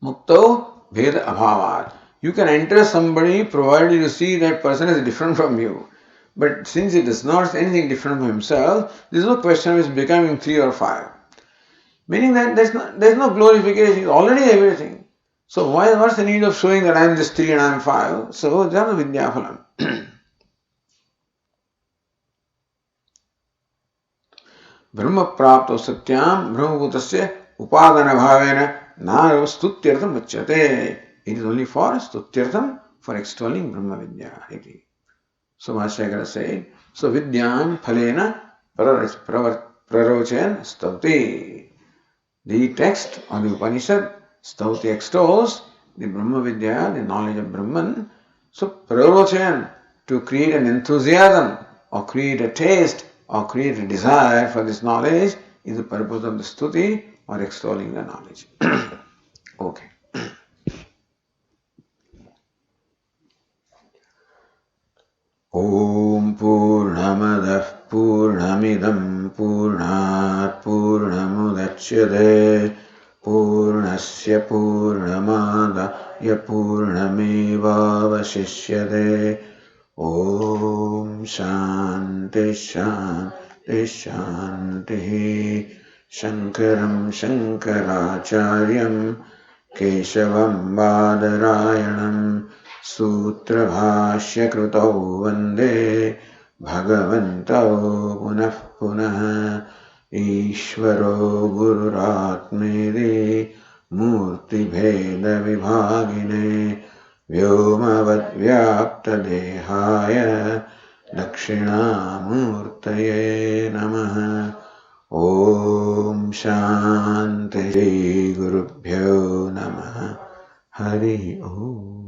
[SPEAKER 1] Mukto Veda Abhavat. You can enter somebody provided you see that person is different from you. But since he does not see anything different from himself, there is no question of his becoming 3 or 5. Meaning that there is no glorification, he is already everything. So what's the need of showing that I am this 3 and I am 5? So Jnana Vidyaphalam. Brahma Prapto Satyam Brahma Bhutasya Upadana Bhavena Naro Stutyartham Uchyate. It is only for Stutyartham, for extolling Brahma Vidya. So Bhashyakara said, so Vidyam Phalena Prarochen Stavti. The text of the Upanishad, Stavti extols the Brahma Vidya, the knowledge of Brahman, So pravachan, to create an enthusiasm or create a taste or create a desire for this knowledge, is the purpose of the stuti or extolling the knowledge. Okay. Om Purnamadah Purnamidam Purnat Purnamudachyate Purnasya Purnamadaya Purnamevavashishyate. Om Shanti Shanti Shanti. Shankaram Shankaracharyam Keshavam Badarayanam Sutra Krutau Vande Bhagavantau Punah Punah Ishvaro Gururatmedi Murti Bheda Vibhagine Vyomavad Vyapta Dehaya Dakshinamurtaye Namaha. Om Shanti Gurubhyo Namaha. Hari Om.